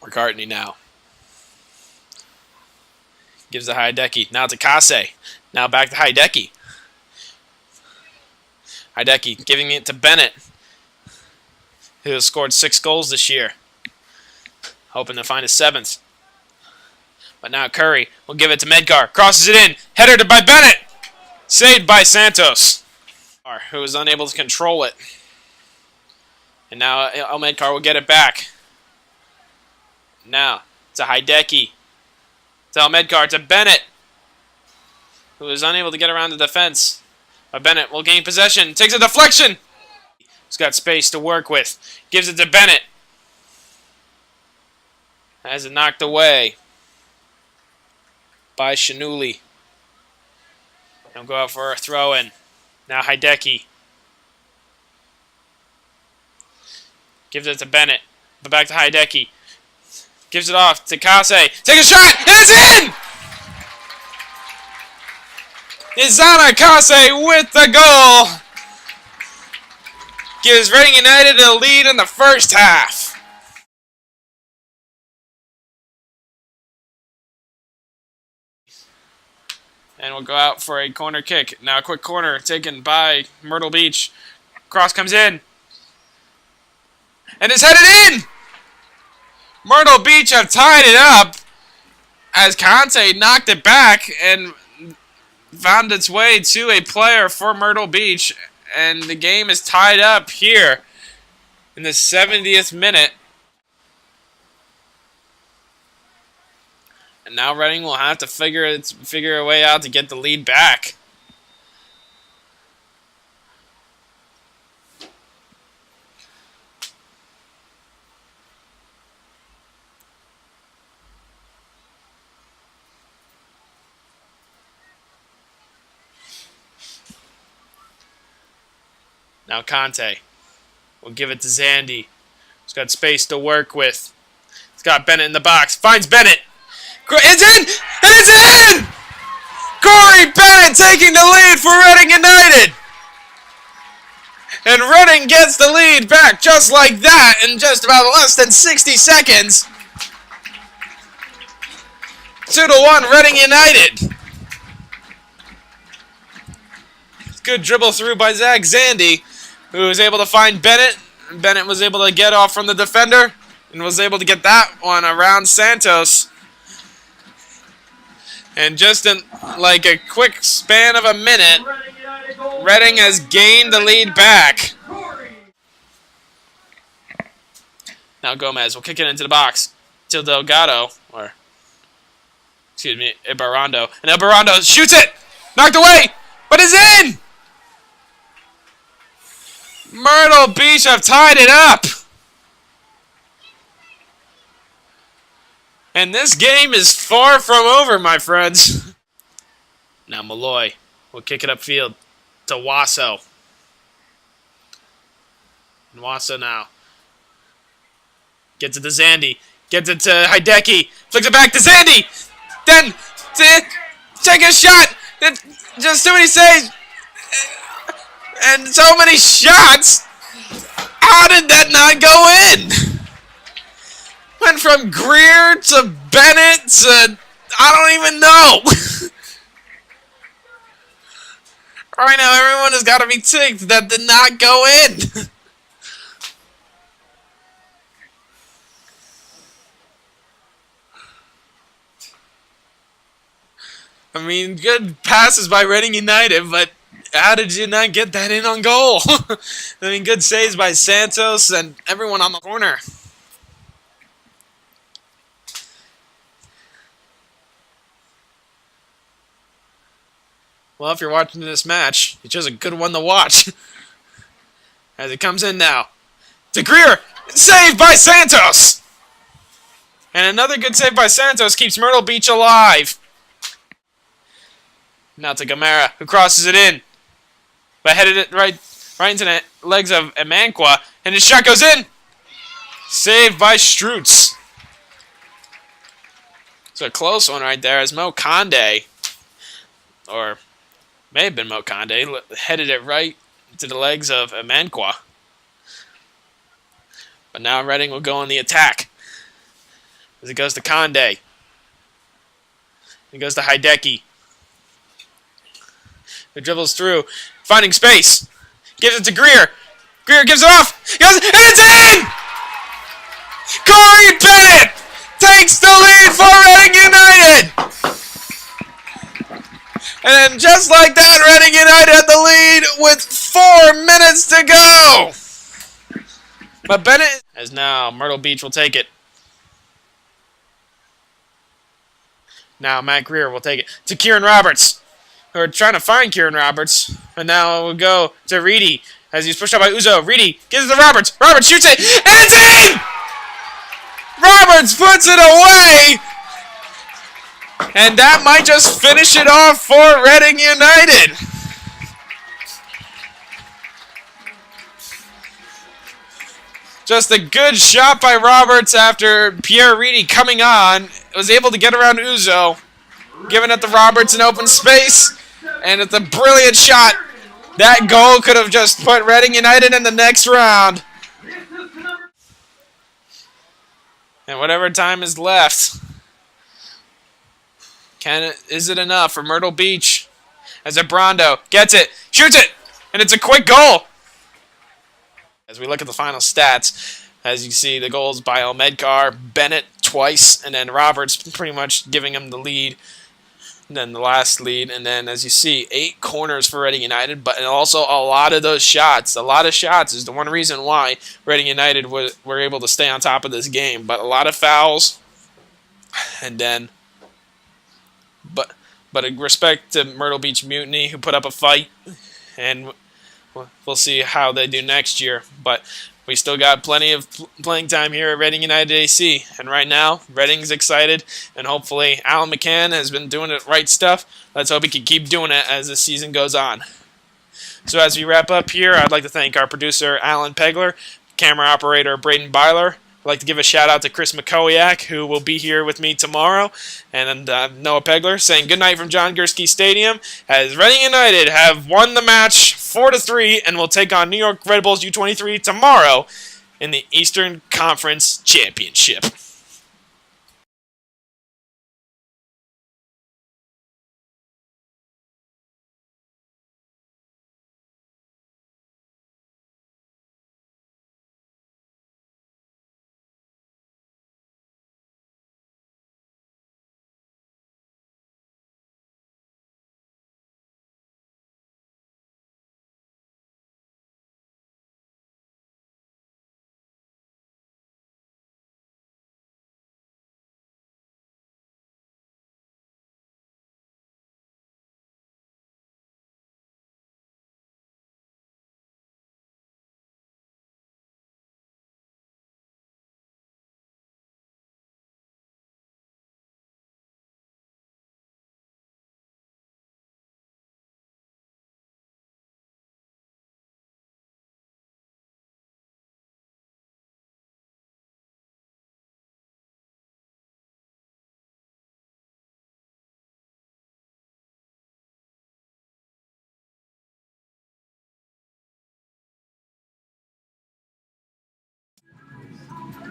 McCartney now. Gives to Hideki. Now to Kase. Now back to Hideki. Hideki giving it to Bennett, who has scored 6 goals this year. Hoping to find his 7th. But now Curry will give it to Medgar. Crosses it in. Header by Bennett. Saved by Santos, who was unable to control it. And now Medgar will get it back. Now to Hideki. To Medgar. To Bennett, who is unable to get around the defense. But Bennett will gain possession. Takes a deflection. He's got space to work with. Gives it to Bennett. Has it knocked away by Shanuli. He'll go out for a throw-in. Now Hideki. Gives it to Bennett. But back to Hideki. Gives it off to Kase. Take a shot! And it's in! Izana Kase with the goal. Gives Reading United a lead in the first half. And we'll go out for a corner kick. Now a quick corner taken by Myrtle Beach. Cross comes in. And it's headed in! Myrtle Beach have tied it up as Conte knocked it back and found its way to a player for Myrtle Beach. And the game is tied up here in the 70th minute. And now Reading will have to figure a way out to get the lead back. Now Conte will give it to Zandy. He's got space to work with. He's got Bennett in the box. Finds Bennett. It's in! And it's in! Corey Bennett taking the lead for Reading United. And Reading gets the lead back just like that in just about less than 60 seconds. 2-1 Reading United. Good dribble through by Zach Zandy, who was able to find Bennett. Bennett was able to get off from the defender and was able to get that one around Santos. And just in like a quick span of a minute, Reading has gained the lead back. Now Gomez will kick it into the box to Delgado, or excuse me, Ibarrando. And Ibarrando shoots it! Knocked away! But it's in! Myrtle Beach have tied it up! And this game is far from over, my friends. Now Malloy will kick it upfield to Wasso. And Wasso now gets it to Zandy. Gets it to Hideki. Flicks it back to Zandy. Then take a shot. Just too many saves. And so many shots. How did that not go in? Went from Greer to Bennett to I don't even know. Right now, everyone has got to be ticked that did not go in. I mean, good passes by Reading United, but how did you not get that in on goal? I mean, good saves by Santos and everyone on the corner. Well, if you're watching this match, it's just a good one to watch. As it comes in now. To Greer! Saved by Santos! And another good save by Santos keeps Myrtle Beach alive. Now to Gamera, who crosses it in. But headed it right into the legs of Emanqua. And his shot goes in! Saved by Strutz. It's a close one right there as Mo Conde, or may have been Mo Conde, headed it right to the legs of Emanqua. But now Reading will go on the attack. as it goes to Conde. It goes to Hideki. It dribbles through, finding space. Gives it to Greer. Greer gives it off. And it's in! Corey Bennett takes the lead for Reading United! And just like that, Reading United had the lead with 4 minutes to go! But Bennett, as now Myrtle Beach will take it. Now Matt Greer will take it to Kieran Roberts. Who are trying to find Kieran Roberts. And now it will go to Reedy as he's pushed out by Uzo. Reedy gives it to Roberts. Roberts shoots it. And it's in! Roberts puts it away! And that might just finish it off for Reading United. Just a good shot by Roberts after Pierre Reedy coming on. Was able to get around Uzo. Giving it to Roberts in open space. And it's a brilliant shot. That goal could have just put Reading United in the next round. And whatever time is left, is it enough for Myrtle Beach? As Brando gets it, shoots it, and it's a quick goal. As we look at the final stats, as you see the goals by Elmedkar, Bennett twice, and then Roberts pretty much giving him the lead. And then the last lead, and then as you see, 8 corners for Reading United, but also a lot of those shots. A lot of shots is the one reason why Reading United were able to stay on top of this game. But a lot of fouls, and then, but in respect to Myrtle Beach Mutiny, who put up a fight, and we'll see how they do next year. But we still got plenty of playing time here at Reading United AC. And right now, Reading's excited. And hopefully, Alan McCann has been doing the right stuff. Let's hope he can keep doing it as the season goes on. So as we wrap up here, I'd like to thank our producer, Alan Pegler, camera operator, Braden Byler. I'd like to give a shout out to Chris McCoyak, who will be here with me tomorrow, and Noah Pegler saying goodnight from John Gursky Stadium, as Reading United have won the match 4-3 and will take on New York Red Bulls U-23 tomorrow in the Eastern Conference Championship.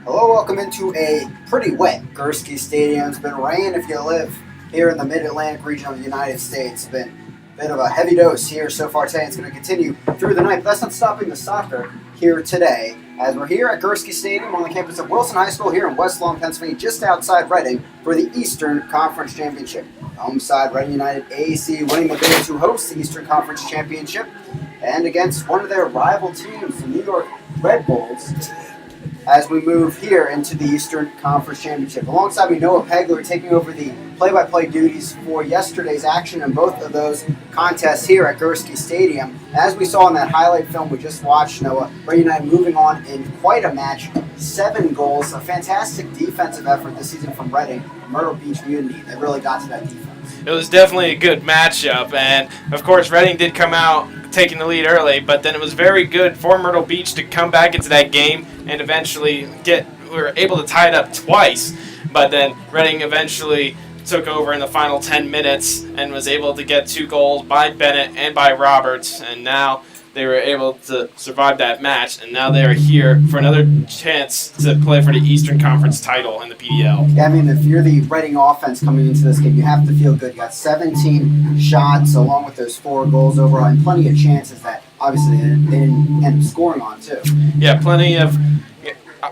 Hello, welcome into a pretty wet Gursky Stadium. It's been rain if you live here in the mid-Atlantic region of the United States. It's been a bit of a heavy dose here so far today. It's going to continue through the night, but that's not stopping the soccer here today, as we're here at Gursky Stadium on the campus of Wilson High School here in West Lawn, Pennsylvania, just outside Reading for the Eastern Conference Championship. Home side, Reading United AC winning the bid to host the Eastern Conference Championship, and against one of their rival teams, the New York Red Bulls, as we move here into the Eastern Conference Championship. Alongside me, Noah Pegler taking over the play-by-play duties for yesterday's action in both of those contests here at Gursky Stadium. As we saw in that highlight film we just watched, Noah, Reading United moving on in quite a match. 7 goals, a fantastic defensive effort this season from Reading, Myrtle Beach Mutiny. They really got to that defense. It was definitely a good matchup, and of course Reading did come out taking the lead early, but then it was very good for Myrtle Beach to come back into that game and eventually we were able to tie it up twice, but then Reading eventually took over in the final 10 minutes and was able to get 2 goals by Bennett and by Roberts, and now they were able to survive that match, and now they are here for another chance to play for the Eastern Conference title in the PDL. Yeah, I mean, if you're the Reading offense coming into this game, you have to feel good. You got 17 shots along with those 4 goals overall, and plenty of chances that obviously they didn't end up scoring on too. Yeah, plenty of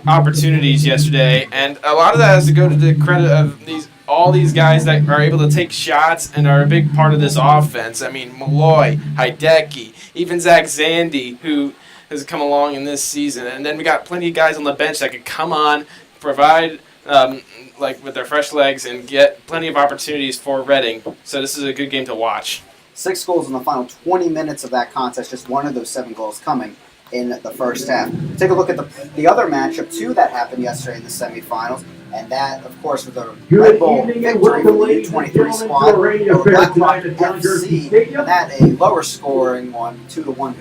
opportunities yesterday, and a lot of that has to go to the credit of all these guys that are able to take shots and are a big part of this offense. I mean, Malloy, Hideki, even Zach Zandy, who has come along in this season. And then we got plenty of guys on the bench that could come on, provide with their fresh legs, and get plenty of opportunities for Reading. So this is a good game to watch. 6 goals in the final 20 minutes of that contest, just one of those 7 goals coming in the first half. Take a look at the other matchup, too, that happened yesterday in the semifinals. And that, of course, was a Red Bull victory for the U-23 squad over Blackrock FC. That a lower scoring one, 2-1.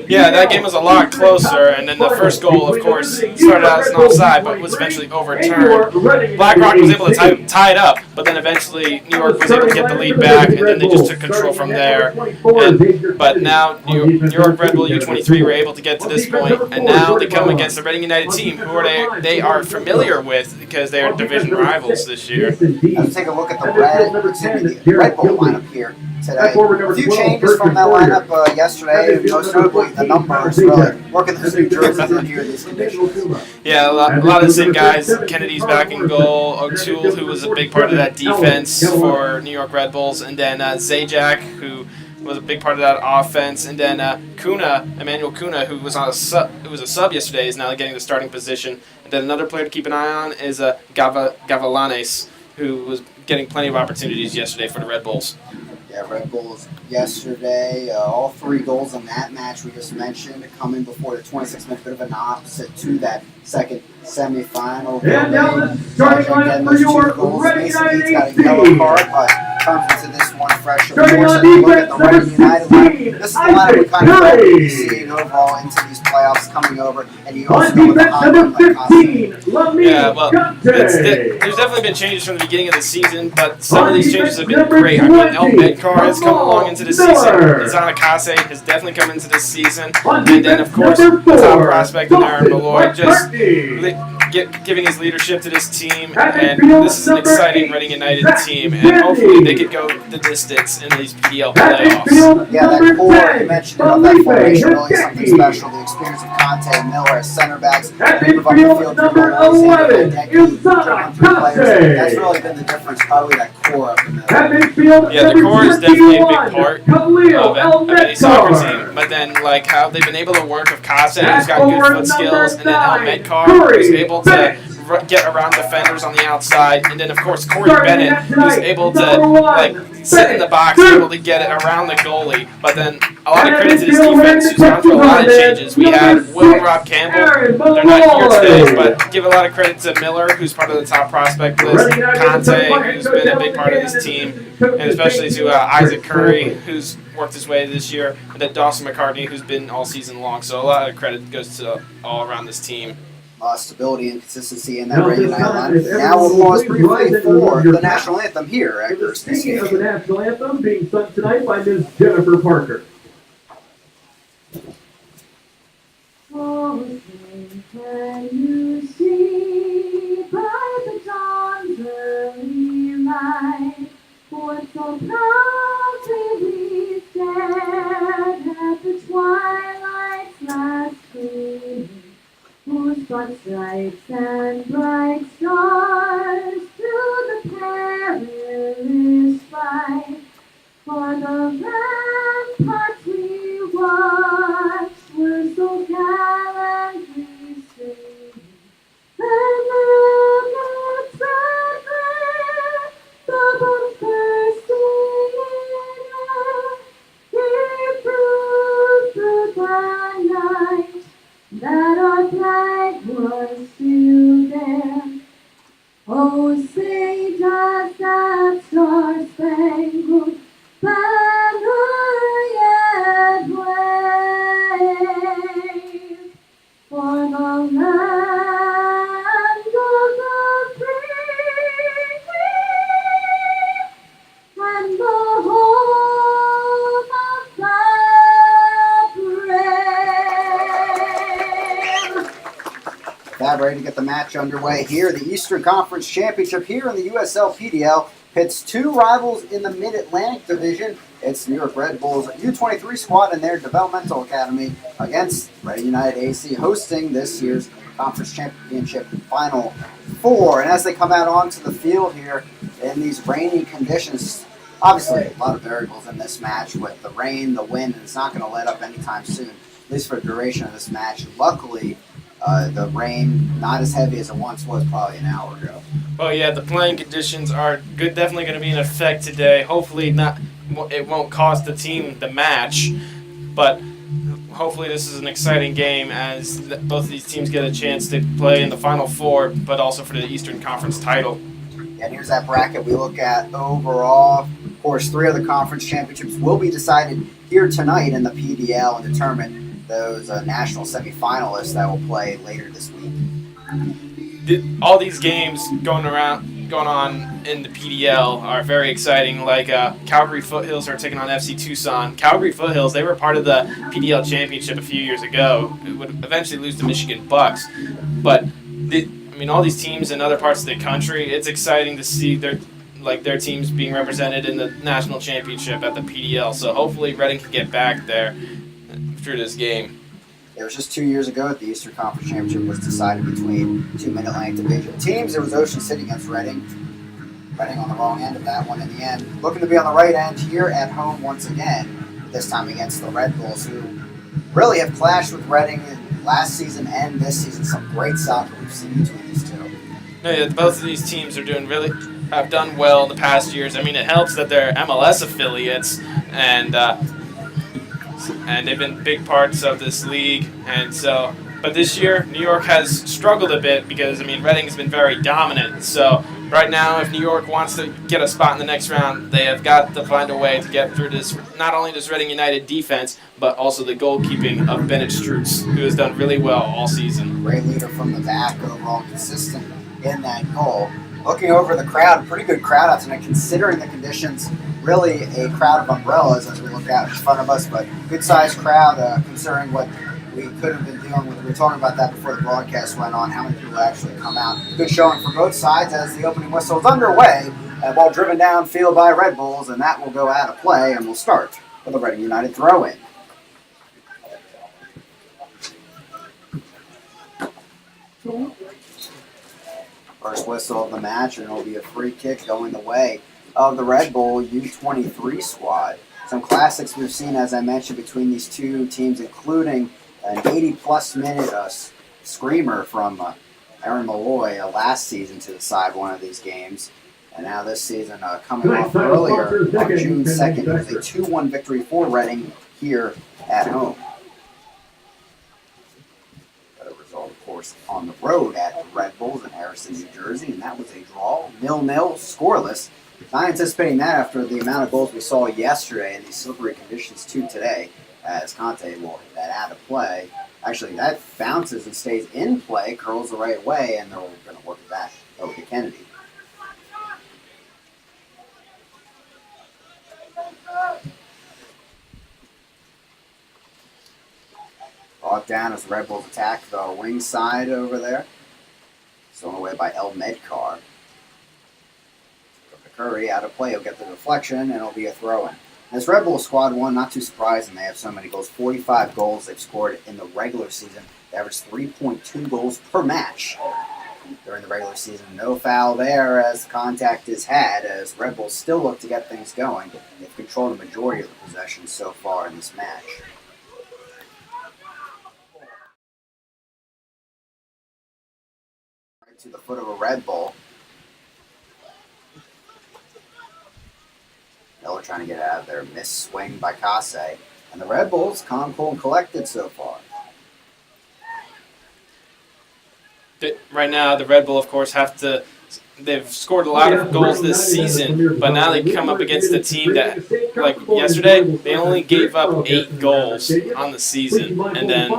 Yeah, that game was a lot closer, and then the first goal, of course, started out as an offside, but was eventually overturned. Blackrock was able to tie it up, but then eventually New York was able to get the lead back, and then they just took control from there. But now New York Red Bull U-23 were able to get to this point, and now they come against the Reading United team, who they are familiar with because they are division rivals this year. Let's take a look at the Red Bull lineup here today. A few changes from that lineup yesterday, most notably the numbers, really working those new jerseys in here in these conditions. Yeah, a lot of the same guys. Kennedy's back in goal, O'Toole, who was a big part of that defense for New York Red Bulls, and then Zajac, who was a big part of that offense, and then Emmanuel Kuna, who was a sub yesterday, is now getting the starting position. And then another player to keep an eye on is Gavalanes, who was getting plenty of opportunities yesterday for the Red Bulls. Yeah, Red Bulls yesterday, all 3 goals in that match we just mentioned coming before the 26th minute, bit of an opposite to that second semifinal. And now the starting lineup for New York Reading United got a team. yellow card, but comes into this one fresh. Starting on defense, number 16, this is the lineup we kind of hope to be seeing overall into these playoffs coming over, and you also On know defense, number 15, yeah, well, there's definitely been changes from the beginning of the season, but some of these changes have been great. I mean, El Medcar has come along into the season. Izana Kase has definitely come into this season. And then, of course, the top prospect in Aaron Malloy just giving his leadership to this team. And this is an exciting Reading United team. And hopefully they could go the distance in these PDL playoffs. Yeah, that core you mentioned about that formation really is something special. The experience of Conte and Miller as center backs. Number 11 is That's really been the difference, probably that core of the middle. Yeah, the core is definitely a big part of any soccer team. But then, like, how they've been able to work with Kase, who's got good foot skills, and then El Medcar, who's able to get around defenders on the outside, and then of course Corey Bennett, who's able to sit in the box, able to get it around the goalie. But then a lot of credit to this defense, who's gone through a lot of changes. We had Will Rob Campbell, they're not here today, but give a lot of credit to Miller, who's part of the top prospect list, Conte, who's been a big part of this team, and especially to Isaac Curry, who's worked his way this year, and then Dawson McCartney, who's been all season long. So a lot of credit goes to all around this team. Stability and consistency in that Reading United line. Now we'll pause briefly for the national anthem here at Gerstein Speaking of the national anthem being sung tonight by Ms. Jennifer Parker. Oh, can you see by the dawn's early light what so proudly we stand at the twilight's last gleaming, whose broad stripes and bright stars through the perilous fight for the ramparts we watched were so gallantly streaming. And look at Franklin, the boats bursting in air, gave proof through the night that our flag was still there. Oh, that, ready to get the match underway here. The Eastern Conference Championship here in the USL PDL pits two rivals in the Mid-Atlantic Division. It's New York Red Bulls U-23 squad and their developmental academy against Reading United AC, hosting this year's Conference Championship Final Four. And as they come out onto the field here in these rainy conditions, obviously a lot of variables in this match with the rain, the wind, and it's not going to let up anytime soon, at least for the duration of this match. Luckily, the rain not as heavy as it once was probably an hour ago. Well, yeah, the playing conditions are good. Definitely going to be in effect today. Hopefully, it won't cost the team the match, but hopefully this is an exciting game as both of these teams get a chance to play in the Final Four, but also for the Eastern Conference title. And here's that bracket we look at overall. Of course, 3 of the conference championships will be decided here tonight in the PDL and determine those national semifinalists that will play later this week. All these games going on in the PDL are very exciting. Like Calgary Foothills are taking on FC Tucson. Calgary Foothills, they were part of the PDL championship a few years ago. It would eventually lose to Michigan Bucks, but all these teams in other parts of the country, it's exciting to see their teams being represented in the national championship at the PDL. So hopefully Reading can get back there through this game. It was just 2 years ago that the Eastern Conference Championship was decided between two Mid-Atlantic Division teams. It was Ocean City against Reading. Reading on the wrong end of that one in the end. Looking to be on the right end here at home once again, this time against the Red Bulls, who really have clashed with Reading last season and this season. Some great soccer we've seen between these two. Yeah, both of these teams are have done well in the past years. It helps that they're MLS affiliates and they've been big parts of this league. But this year, New York has struggled a bit because, Reading has been very dominant. So right now, if New York wants to get a spot in the next round, they have got to find a way to get through this, not only this Reading United defense, but also the goalkeeping of Bennett Strutz, who has done really well all season. Great leader from the back, overall consistent in that goal. Looking over the crowd, pretty good crowd out tonight, considering the conditions. Really a crowd of umbrellas as we look out in front of us, but good-sized crowd considering what we could have been dealing with. We were talking about that before the broadcast went on, how many people actually come out. Good showing for both sides as the opening whistle is underway. Ball driven downfield by Red Bulls, and that will go out of play, and we'll start with a Reading United throw-in. First whistle of the match, and it'll be a free kick going the way of the Red Bull U-23 squad. Some classics we've seen, as I mentioned, between these two teams, including an 80-plus minute screamer from Aaron Malloy last season to decide one of these games. And now this season, coming off earlier on June 2nd, it was a 2-1 victory for Reading here at home. Of course, on the road at the Red Bulls in Harrison, New Jersey, and that was a draw, 0-0, scoreless. Not anticipating that after the amount of goals we saw yesterday and these slippery conditions too today, as Conte will hit that out of play. Actually, that bounces and stays in play, curls the right way, and they're going to work it back over to Kennedy. Brought down as the Red Bulls attack the wing side over there. Stolen away by El Medcar. Curry out of play. He'll get the deflection, and it'll be a throw-in. This Red Bull squad won, not too surprising. They have so many goals. 45 goals they've scored in the regular season. They average 3.2 goals per match during the regular season. No foul there as contact is had, as Red Bulls still look to get things going. They've controlled the majority of the possession so far in this match. Right to the foot of a Red Bull. Miller trying to get out of there. Missed swing by Case. And the Red Bulls, calm, cool, and collected so far. Right now, the Red Bull, of course, have to they've scored a lot of goals this season, but now they come up against a team that, like yesterday, they only gave up 8 goals on the season, and then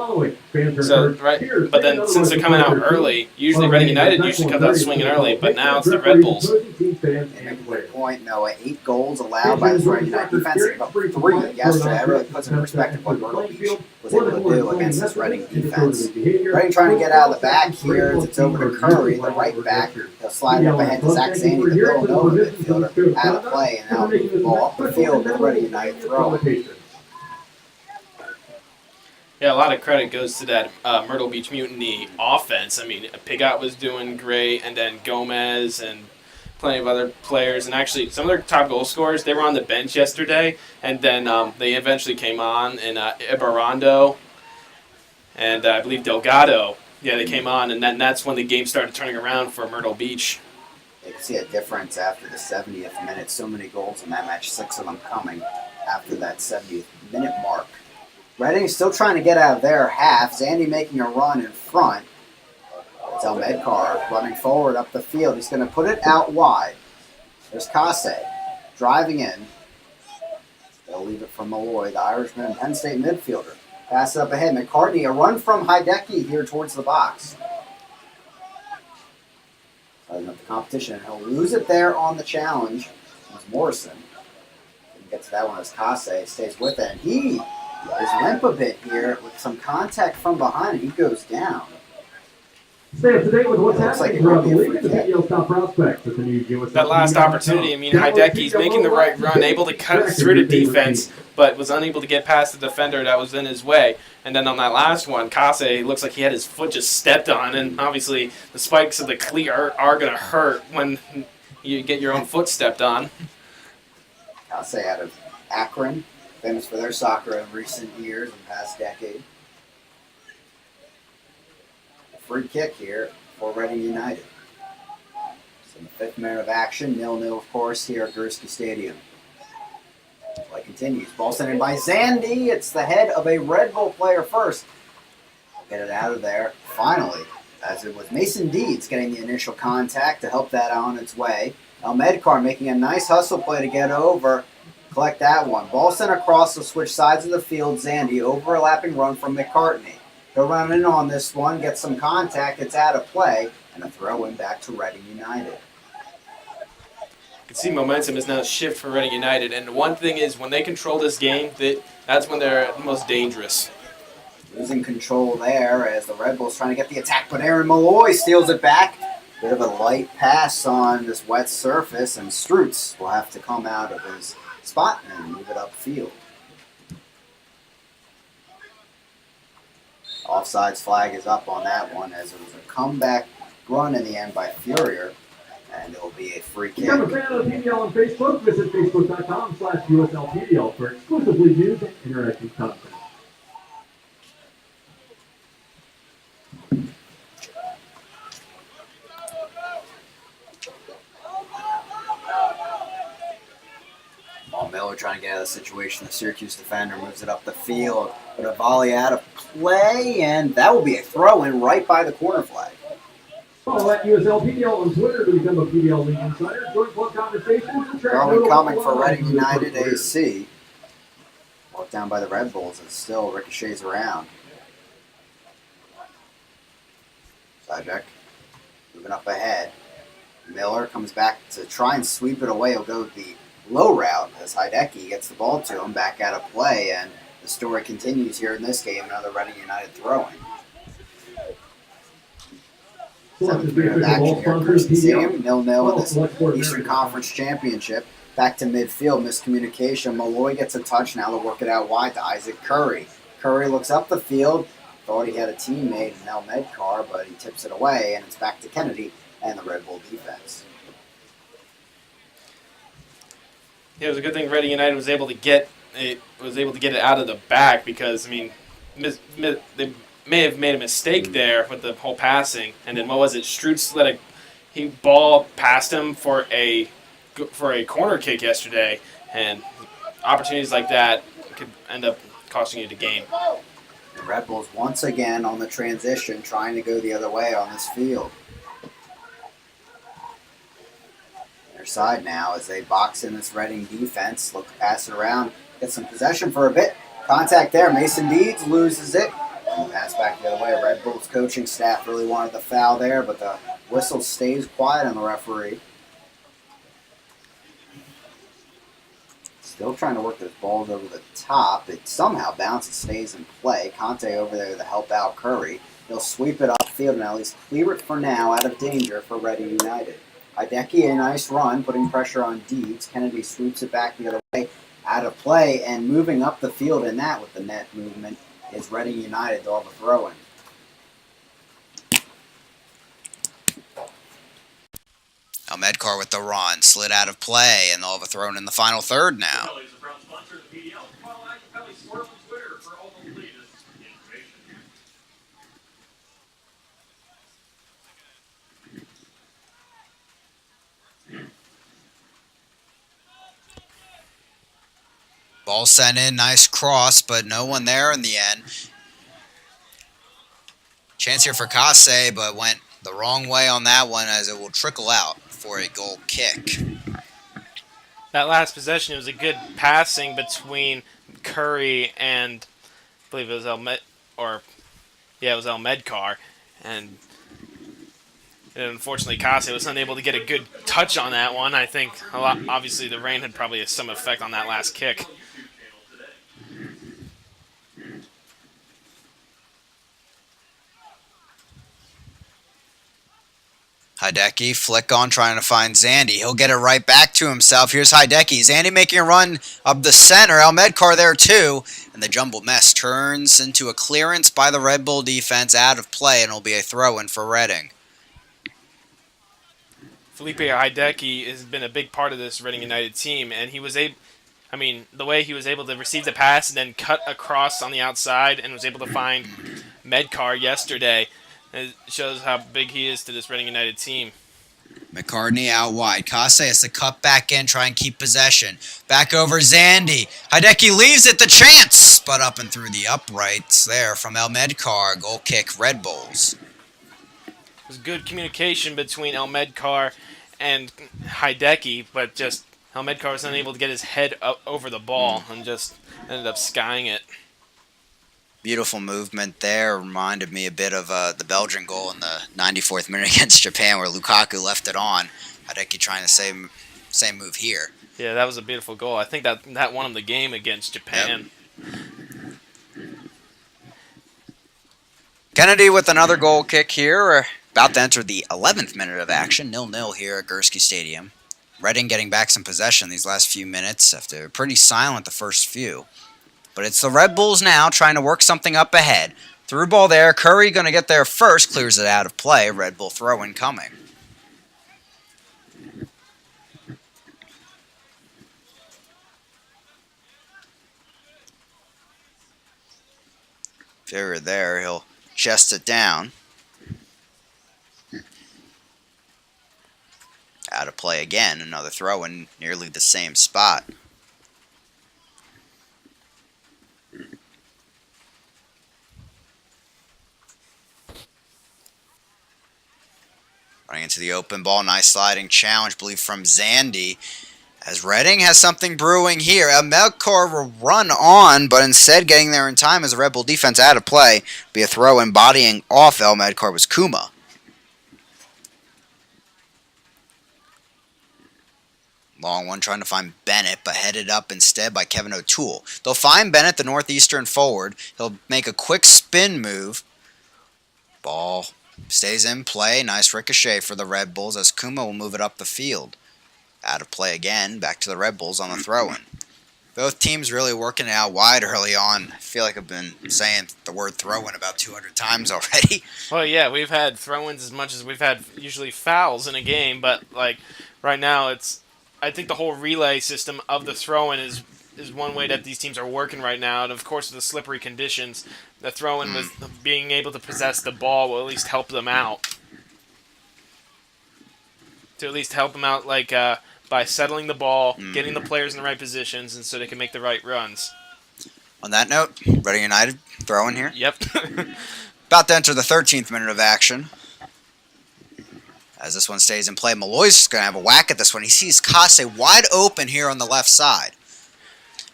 but then since they're coming out early, usually Reading United usually comes out swinging early, but now it's the Red Bulls. They make a good point, Noah. 8 goals allowed by this Reading United defense. They got 3 yesterday. That really puts in perspective what Myrtle Beach was able to do against this Reading defense. Reading trying to get out of the back here. It's over to Curry, the right back. They'll slide it up ahead to Zach Zaney, the Villanova midfielder, out of play, and now the ball up the field with Reading United throwing. Yeah, a lot of credit goes to that Myrtle Beach Mutiny offense. I mean, Pigot was doing great, and then Gomez and plenty of other players. And actually, some of their top goal scorers, they were on the bench yesterday, and then they eventually came on, and Ibarrando and I believe Delgado. Yeah, they came on, and then that's when the game started turning around for Myrtle Beach. You can see a difference after the 70th minute. So many goals in that match, 6 of them coming after that 70th minute mark. Reading is still trying to get out of their half. Zandy making a run in front. It's Medcar running forward up the field. He's going to put it out wide. There's Kase driving in. They'll leave it for Malloy, the Irishman and Penn State midfielder. Pass it up ahead. McCartney, a run from Hideki here towards the box. Starting up the competition. He'll lose it there on the challenge. It was Morrison. Didn't get to that one as Kase stays with it. And he is limp a bit here with some contact from behind. And he goes down. Stay up to date with what's Looks like happening it throughout will the be a league free and the kick. PPL's top prospects with the new USL. That last opportunity, I mean, Hideki's making the right run, able to cut through the defense, but was unable to get past the defender that was in his way. And then on that last one, Kase looks like he had his foot just stepped on, and obviously the spikes of the cleat are going to hurt when you get your own foot stepped on. Kase out of Akron, famous for their soccer in recent years, in the past decade. A free kick here for Reading United. So in the 5th minute of action, 0-0 of course here at Gursky Stadium. Play continues. Ball sent in by Zandy. It's the head of a Red Bull player first. Get it out of there finally, as it was Mason Deeds getting the initial contact to help that on its way. Medcar making a nice hustle play to get over. Collect that one. Ball sent across to switch sides of the field. Zandy, overlapping run from McCartney. He'll run in on this one, get some contact. It's out of play, and a throw in back to Reading United. You can see momentum is now shift for Reading United, and one thing is when they control this game, that's when they're the most dangerous. Losing control there as the Red Bulls trying to get the attack, but Aaron Malloy steals it back. Bit of a light pass on this wet surface, and Strutz will have to come out of his spot and move it upfield. Offsides flag is up on that one as it was a comeback run in the end by Furier, and it will be a free kick. Become a fan of the PBL on Facebook. Visit facebook.com/USLPBL for exclusive league news and interactive content. Miller trying to get out of the situation. The Syracuse defender moves it up the field, but a volley out of play, and that will be a throw-in right by the corner flag. Follow at USLPBL on Twitter to become a PBL League Insider. Join club conversations. Throw-in coming for Reading United AC. Walked down by the Red Bulls, and still ricochets around. Sajek moving up ahead. Miller comes back to try and sweep it away. He'll go the low route as Hideki gets the ball to him, back out of play, and the story continues here in this game. Another Reading United throwing. 7th minute of action here at Gursky Stadium, 0-0 in this Eastern Conference Championship. Back to midfield, miscommunication. Malloy gets a touch, now they'll work it out wide to Isaac Curry. Curry looks up the field, thought he had a teammate in Medcar, but he tips it away, and it's back to Kennedy and the Red Bull defense. Yeah, it was a good thing Reading United was able to get it out of the back because I mean, they may have made a mistake there with the whole passing, and then what was it? Strutz let he ball past him for a corner kick yesterday, and opportunities like that could end up costing you the game. The Red Bulls once again on the transition, trying to go the other way on this field. their side now as they box in this Reading defense. Look to pass it around, get some possession for a bit. Contact there. Mason Deeds loses it. And pass back the other way. Red Bulls coaching staff really wanted the foul there, but the whistle stays quiet on the referee. Still trying to work those balls over the top. It somehow bounces, stays in play. Conte over there to help out Curry. He'll sweep it upfield and at least clear it for now, out of danger for Reading United. Hideki, a nice run, putting pressure on Deeds. Kennedy sweeps it back the other way, out of play, and moving up the field in that with the net movement is Reading United. They'll have a throw-in. Medcar with the run, slid out of play, and they'll have a throw in the final third now. Ball sent in, nice cross, but no one there in the end. Chance here for Kase, but went the wrong way on that one as it will trickle out for a goal kick. That last possession, it was a good passing between Curry and I believe it was El Medcar, and unfortunately Kase was unable to get a good touch on that one. I think obviously the rain had probably some effect on that last kick. Hideki, flick on, trying to find Zandy. He'll get it right back to himself. Here's Hideki. Zandy making a run up the center. El Medcar there too. And the jumbled mess turns into a clearance by the Red Bull defense out of play, and it'll be a throw-in for Reading. Felipe Hideki has been a big part of this Reading United team, and he was the way he was able to receive the pass and then cut across on the outside and was able to find Medcar yesterday. It shows how big he is to this Reading United team. McCartney out wide. Kase has to cut back in, try and keep possession. Back over Zandy. Hideki leaves it, the chance! But up and through the uprights there from El Medcar. Goal kick, Red Bulls. There's good communication between El Medcar and Hideki, but just El Medcar was unable to get his head up over the ball and just ended up skying it. Beautiful movement there. Reminded me a bit of the Belgian goal in the 94th minute against Japan where Lukaku left it on. Hideki trying the same move here. Yeah, that was a beautiful goal. I think that won him the game against Japan. Yep. Kennedy with another goal kick here. We're about to enter the 11th minute of action. 0-0 here at Gursky Stadium. Reading getting back some possession these last few minutes after pretty silent the first few. But it's the Red Bulls now trying to work something up ahead. Through ball there. Curry going to get there first. Clears it out of play. Red Bull throw-in coming. Figure there. He'll chest it down. Out of play again. Another throw-in nearly the same spot. Running into the open ball. Nice sliding challenge, believe, from Zandy. As Reading has something brewing here. Melkor will run on, but instead getting there in time as the Red Bull defense out of play. Be a throw embodying off El Medcar was Kuma. Long one trying to find Bennett, but headed up instead by Kevin O'Toole. They'll find Bennett, the northeastern forward. He'll make a quick spin move. Ball stays in play. Nice ricochet for the Red Bulls as Kuma will move it up the field. Out of play again. Back to the Red Bulls on the throw-in. Both teams really working it out wide early on. I feel like I've been saying the word throw-in about 200 times already. Well, yeah, we've had throw-ins as much as we've had usually fouls in a game, but like right now I think the whole relay system of the throw-in is one way that these teams are working right now. And, of course, with the slippery conditions, the throw-in was being able to possess the ball will at least help them out. To at least help them out by settling the ball, getting the players in the right positions, and so they can make the right runs. On that note, Reading United throw-in here. Yep. About to enter the 13th minute of action. As this one stays in play, Malloy's going to have a whack at this one. He sees Kase wide open here on the left side.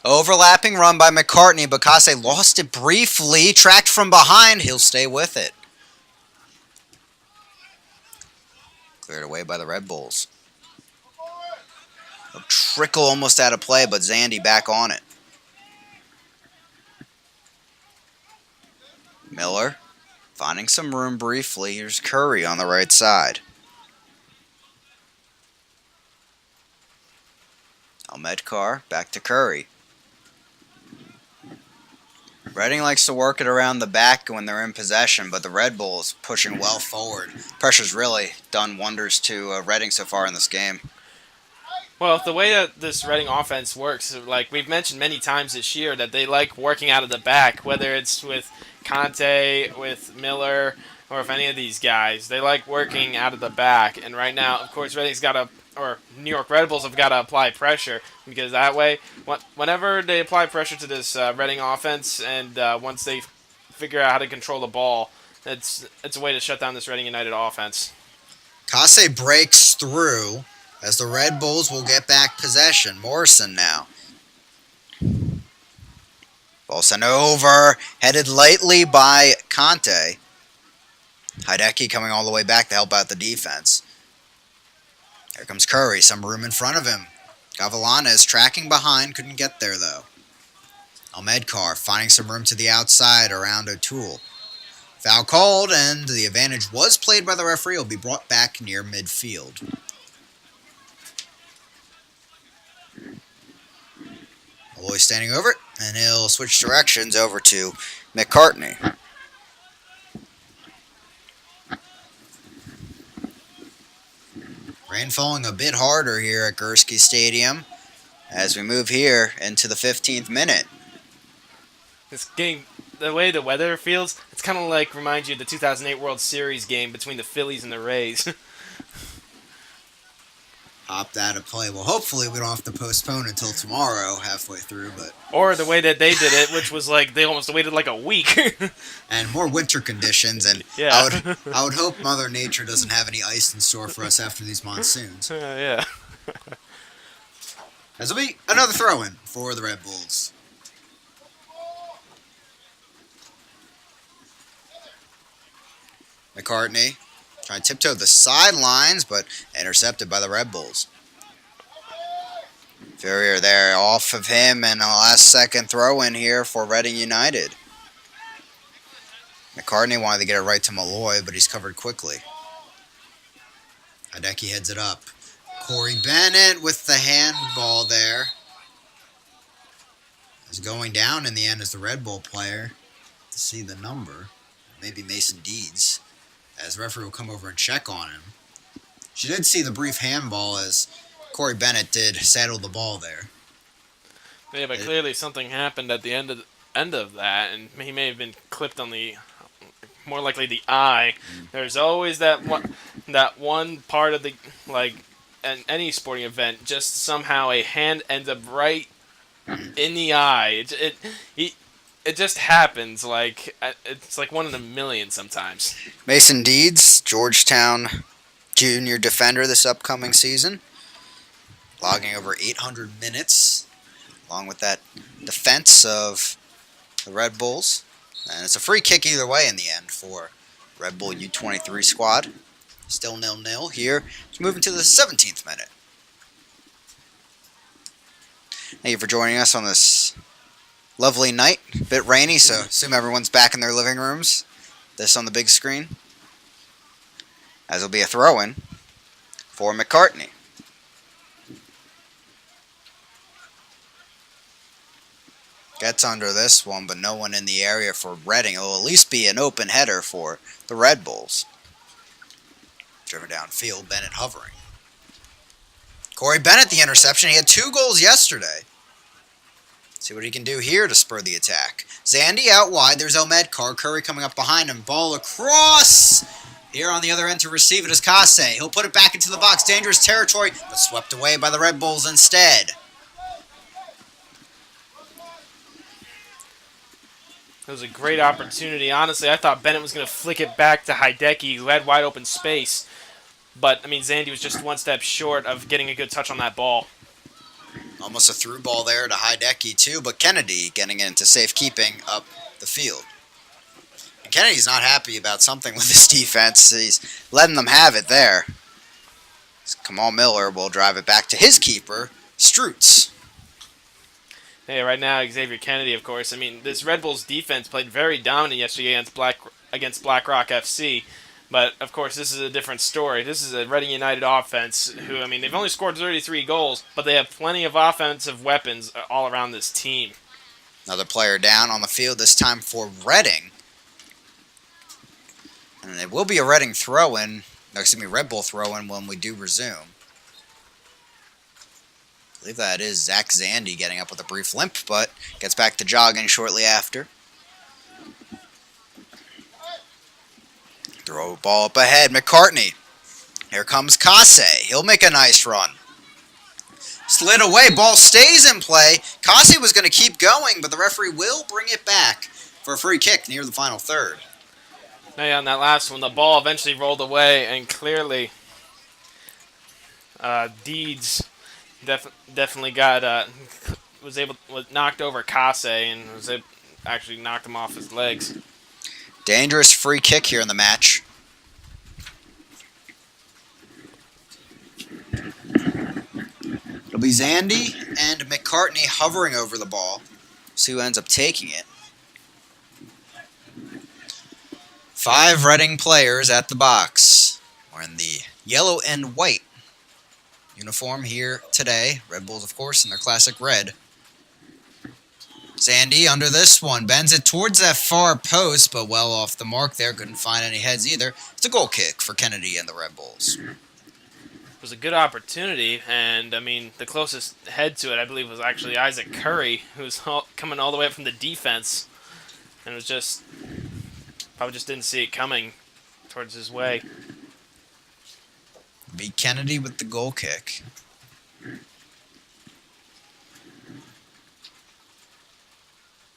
Overlapping run by McCartney, but Kase lost it briefly. Tracked from behind. He'll stay with it. Cleared away by the Red Bulls. A trickle almost out of play, but Zandy back on it. Miller finding some room briefly. Here's Curry on the right side. Ahmedkar back to Curry. Reading likes to work it around the back when they're in possession, but the Red Bulls pushing well forward. Pressure's really done wonders to Reading so far in this game. Well, the way that this Reading offense works, like we've mentioned many times this year, that they like working out of the back, whether it's with Conte, with Miller, or if any of these guys. They like working out of the back. And right now, of course, Reading's got to, or New York Red Bulls have got to apply pressure, because that way, whenever they apply pressure to this Reading offense, and once they figure out how to control the ball, it's a way to shut down this Reading United offense. Kase breaks through as the Red Bulls will get back possession. Morrison now. Ball sent over, headed lightly by Conte. Hideki coming all the way back to help out the defense. Here comes Curry, some room in front of him. Gavilana is tracking behind, couldn't get there though. Ahmedkar finding some room to the outside around O'Toole. Foul called, and the advantage was played by the referee. Will be brought back near midfield. Malloy standing over it, and he'll switch directions over to McCartney. Rain falling a bit harder here at Gursky Stadium as we move here into the 15th minute. This game, the way the weather feels, it's kind of like reminds you of the 2008 World Series game between the Phillies and the Rays. Hopped out of play. Well, hopefully we don't have to postpone until tomorrow halfway through, but... Or the way that they did it, which was like they almost waited like a week. And more winter conditions, and yeah. I would hope Mother Nature doesn't have any ice in store for us after these monsoons. Yeah. As will be another throw-in for the Red Bulls. McCartney trying to tiptoe the sidelines, but intercepted by the Red Bulls. Ferrier there off of him, and a last-second throw-in here for Reading United. McCartney wanted to get it right to Malloy, but he's covered quickly. Hideki heads it up. Corey Bennett with the handball there. Is going down in the end as the Red Bull player. To see the number. Maybe Mason Deeds. As the referee will come over and check on him. She did see the brief handball as Corey Bennett did saddle the ball there. Yeah, but clearly something happened at the end of that, and he may have been clipped on the, more likely the eye. There's always that one part of the, like, in any sporting event, just somehow a hand ends up right in the eye. It just happens. Like, it's like 1 in a million sometimes. Mason Deeds, Georgetown junior defender this upcoming season. Logging over 800 minutes, along with that defense of the Red Bulls. And it's a free kick either way in the end for Red Bull U-23 squad. Still 0-0 here. Let's move into the 17th minute. Thank you for joining us on this lovely night. A bit rainy, so assume everyone's back in their living rooms. This on the big screen. As will be a throw-in for McCartney. Gets under this one, but no one in the area for Reading. It will at least be an open header for the Red Bulls. Driven downfield, Bennett hovering. Corey Bennett, the interception. He had 2 goals yesterday. See what he can do here to spur the attack. Zandy out wide. There's Ahmedkar. Curry coming up behind him. Ball across. Here on the other end to receive it is Kase. He'll put it back into the box. Dangerous territory, but swept away by the Red Bulls instead. It was a great opportunity. Honestly, I thought Bennett was going to flick it back to Hideki, who had wide open space. But, I mean, Zandy was just one step short of getting a good touch on that ball. Almost a through ball there to Hideki too, but Kennedy getting into safekeeping up the field. And Kennedy's not happy about something with his defense. He's letting them have it there. Kamal Miller will drive it back to his keeper, Strutz. Hey, right now, Xavier Kennedy, of course. I mean, this Red Bulls defense played very dominant yesterday against BlackRock FC. But, of course, this is a different story. This is a Reading United offense who, I mean, they've only scored 33 goals, but they have plenty of offensive weapons all around this team. Another player down on the field, this time for Reading. And it will be a Reading throw-in, Red Bull throw-in when we do resume. I believe that is Zach Zandy getting up with a brief limp, but gets back to jogging shortly after. Throw a ball up ahead, McCartney. Here comes Kase. He'll make a nice run. Slid away, ball stays in play. Kase was going to keep going, but the referee will bring it back for a free kick near the final third. Now, yeah, on that last one, the ball eventually rolled away, and clearly Deeds definitely got was knocked over Kase and actually knocked him off his legs. Dangerous free kick here in the match. It'll be Zandy and McCartney hovering over the ball. See who ends up taking it. 5 Reading players at the box. We're in the yellow and white uniform here today. Red Bulls, of course, in their classic red. Zandy under this one. Bends it towards that far post, but well off the mark there. Couldn't find any heads either. It's a goal kick for Kennedy and the Red Bulls. It was a good opportunity, and, I mean, the closest head to it, I believe, was actually Isaac Curry, who was coming all the way up from the defense. And it was just... probably just didn't see it coming towards his way. Be Kennedy with the goal kick.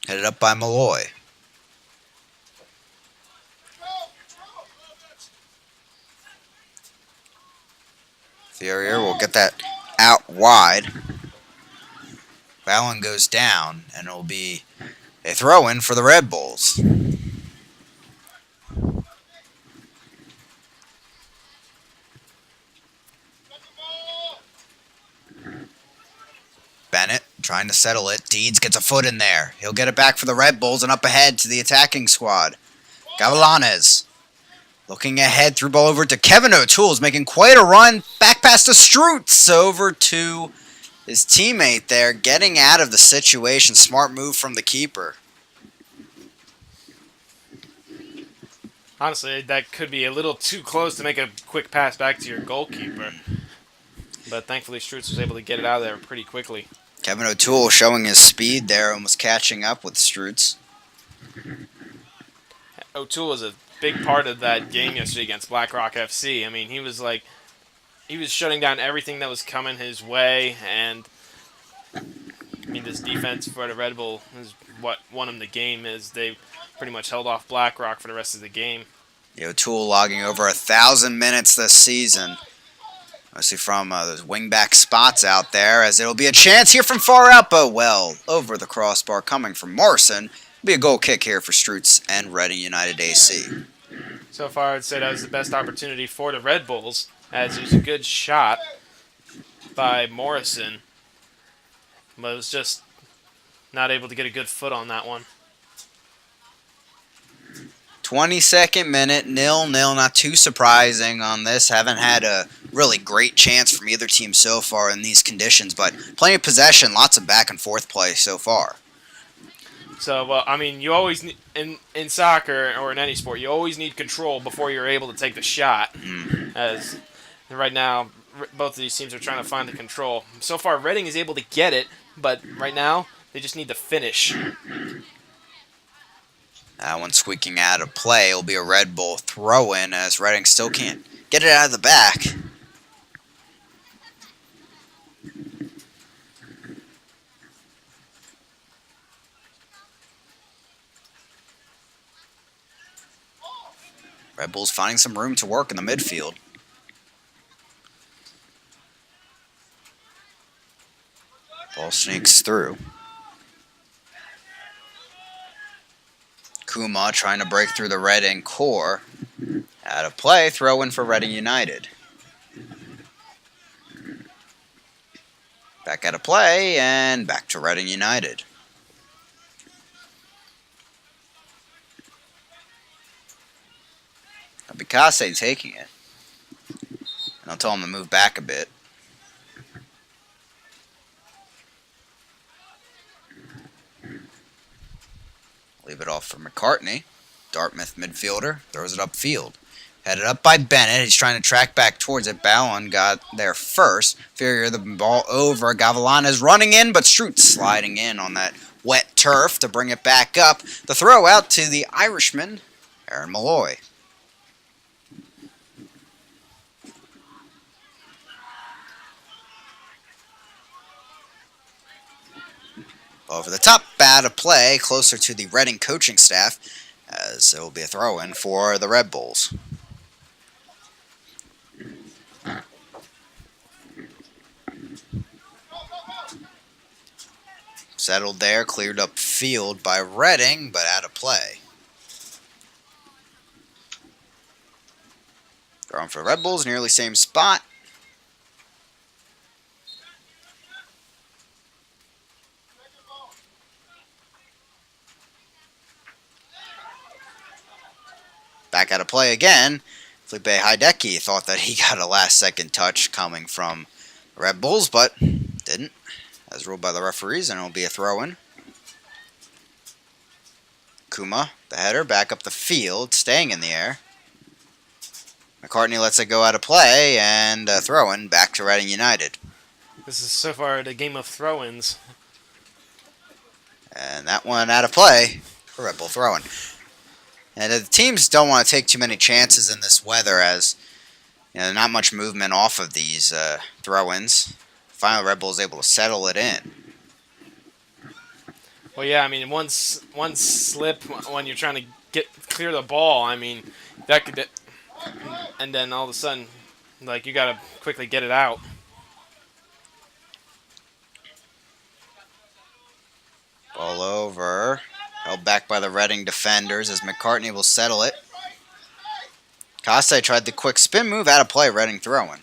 Headed up by Malloy. Ferrier will get that out wide. Fallon goes down, and it'll be a throw-in for the Red Bulls. Bennett trying to settle it. Deeds gets a foot in there. He'll get it back for the Red Bulls and up ahead to the attacking squad. Gavilanes looking ahead, through ball over to Kevin O'Toole's making quite a run. Back pass to Strutz over to his teammate there, getting out of the situation. Smart move from the keeper. Honestly, that could be a little too close to make a quick pass back to your goalkeeper. But thankfully, Strutz was able to get it out of there pretty quickly. Kevin O'Toole showing his speed there and was catching up with Strutz. O'Toole was a big part of that game yesterday against BlackRock FC. I mean, he was shutting down everything that was coming his way, and I mean, this defense for the Red Bull is what won him the game. Is they pretty much held off BlackRock for the rest of the game. O'Toole logging over 1,000 minutes this season. Mostly from those wingback spots out there, as it'll be a chance here from far out, but well over the crossbar coming from Morrison. It'll be a goal kick here for Strutz and Reading United AC. So far, I'd say that was the best opportunity for the Red Bulls, as it was a good shot by Morrison, but it was just not able to get a good foot on that one. 22nd minute, 0-0. Not too surprising on this. Haven't had a really great chance from either team so far in these conditions, but plenty of possession, lots of back and forth play so far. So, well, I mean, you always need, in soccer or in any sport, you always need control before you're able to take the shot. As right now, both of these teams are trying to find the control. So far, Reading is able to get it, but right now, they just need to finish. That one squeaking out of play. It'll be a Red Bull throw-in, as Reading still can't get it out of the back. Red Bulls finding some room to work in the midfield. Ball sneaks through. Kuma trying to break through the Reading core. Out of play, throw in for Reading United. Back out of play, and back to Reading United. Abikase taking it. And I'll tell him to move back a bit. Leave it off for McCartney. Dartmouth midfielder. Throws it upfield. Headed up by Bennett. He's trying to track back towards it. Ballon got there first. Ferrier the ball over. Gavilana is running in, but Stroot sliding in on that wet turf to bring it back up. The throw out to the Irishman, Aaron Malloy. Over the top, out of play, closer to the Reading coaching staff, as it will be a throw-in for the Red Bulls. Settled there, cleared up field by Reading, but out of play. Throw in for the Red Bulls, nearly same spot. Back out of play again. Felipe Hideki thought that he got a last-second touch coming from the Red Bulls, but didn't, as ruled by the referees, and it will be a throw-in. Kuma, the header, back up the field, staying in the air. McCartney lets it go out of play, and a throw-in back to Reading United. This is so far the game of throw-ins. And that one out of play for Red Bull throw-in. And the teams don't want to take too many chances in this weather, as not much movement off of these throw-ins. Finally, Red Bull is able to settle it in. Well, yeah, I mean, one slip when you're trying to clear the ball, I mean, that could, and then all of a sudden, like, you gotta quickly get it out. Ball over. Held back by the Reading defenders as McCartney will settle it. Coste tried the quick spin move, out of play, Reading throwing.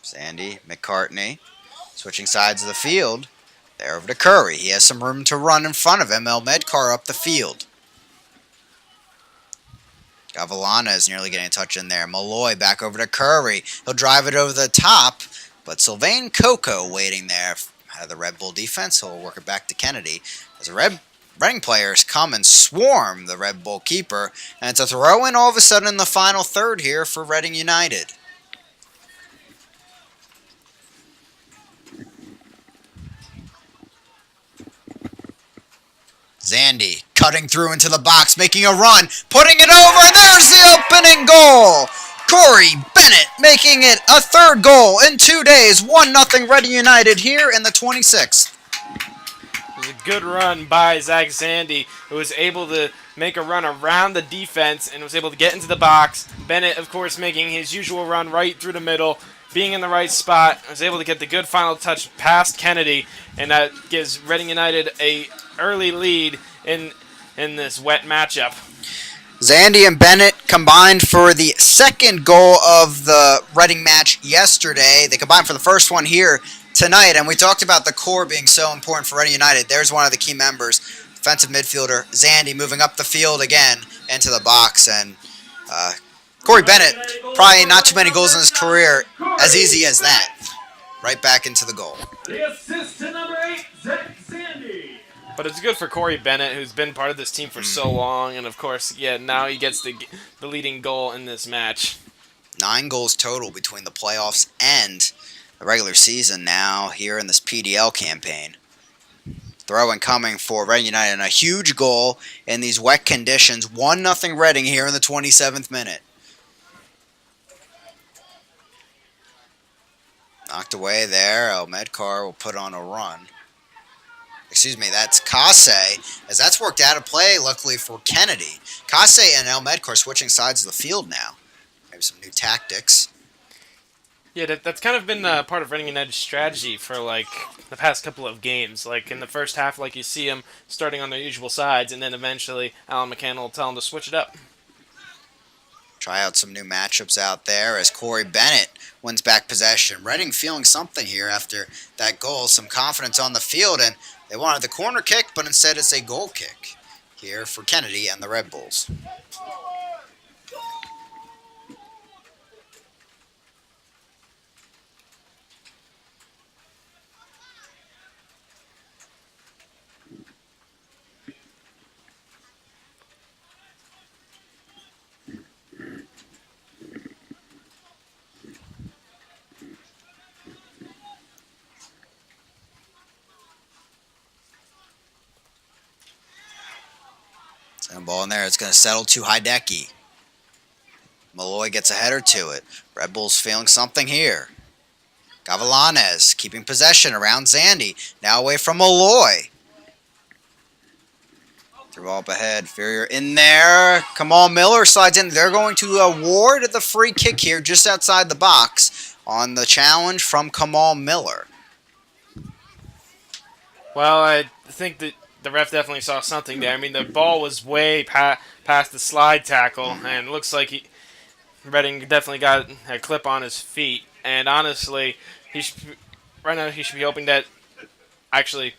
Sandy, McCartney, switching sides of the field. There over to Curry. He has some room to run in front of him. El Medcar up the field. Gavilana is nearly getting a touch in there. Malloy back over to Curry. He'll drive it over the top, but Sylvain Coco waiting there out of the Red Bull defense. He'll work it back to Kennedy. As the Reading players come and swarm the Red Bull keeper, and it's a throw-in all of a sudden in the final third here for Reading United. Zandy cutting through into the box, making a run, putting it over, and there's the opening goal! Corey Bennett making it a third goal in 2 days, 1-0 Reading United here in the 26th. It was a good run by Zach Zandy, who was able to make a run around the defense and was able to get into the box. Bennett, of course, making his usual run right through the middle, being in the right spot, was able to get the good final touch past Kennedy, and that gives Reading United a early lead in this wet matchup. Zandy and Bennett combined for the second goal of the Reading match yesterday. They combined for the first one here tonight, and we talked about the core being so important for Reading United. There's one of the key members, defensive midfielder Zandy, moving up the field again into the box, and Corey Bennett, probably not too many goals in his career, as easy as that. Right back into the goal. The assist to number 8, Zach Zandy. But it's good for Corey Bennett, who's been part of this team for so long, and of course, yeah, now he gets the leading goal in this match. 9 goals total between the playoffs and the regular season now here in this PDL campaign. Throw-in coming for Reading United, and a huge goal in these wet conditions. 1-0 Reading here in the 27th minute. Knocked away there. El Medcar will put on a run. excuse me, that's Kase, as that's worked out of play, luckily for Kennedy. Kase and El Medco are switching sides of the field now. Maybe some new tactics. Yeah, that's kind of been part of Reading United's strategy for like the past couple of games. Like in the first half, like you see them starting on their usual sides, and then eventually Alan McCann will tell them to switch it up. Try out some new matchups out there as Corey Bennett wins back possession. Reading feeling something here after that goal. Some confidence on the field, and they wanted the corner kick, but instead it's a goal kick here for Kennedy and the Red Bulls. Send a ball in there. It's going to settle to Hideki. Malloy gets a header to it. Red Bulls feeling something here. Gavilanes keeping possession around Zandy. Now away from Malloy. Through ball up ahead. Ferrier in there. Kamal Miller slides in. They're going to award the free kick here just outside the box on the challenge from Kamal Miller. Well, I think that the ref definitely saw something there. I mean, the ball was way past the slide tackle, and it looks like Reading definitely got a clip on his feet. And honestly, right now he should be hoping that actually,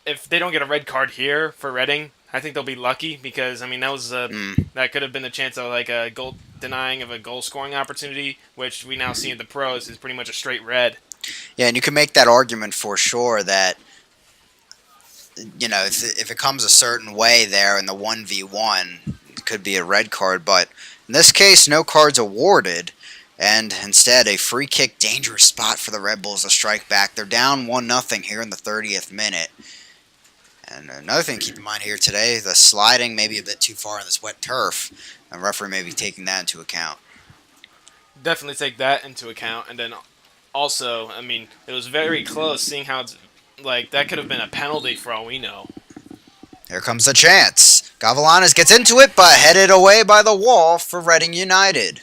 if they don't get a red card here for Reading, I think they'll be lucky because I mean that could have been the chance of like a goal denying of a goal scoring opportunity, which we now see in the pros is pretty much a straight red. Yeah, and you can make that argument for sure that, you know, if it comes a certain way there in the 1v1, it could be a red card. But in this case, no cards awarded, and instead a free kick, dangerous spot for the Red Bulls to strike back. They're down 1-0 here in the 30th minute. And another thing to keep in mind here today, the sliding may be a bit too far on this wet turf, and referee may be taking that into account. Definitely take that into account, and then also, I mean, it was very close, seeing how it's like that could have been a penalty for all we know. Here comes the chance. Gavilanes gets into it, but headed away by the wall for Reading United.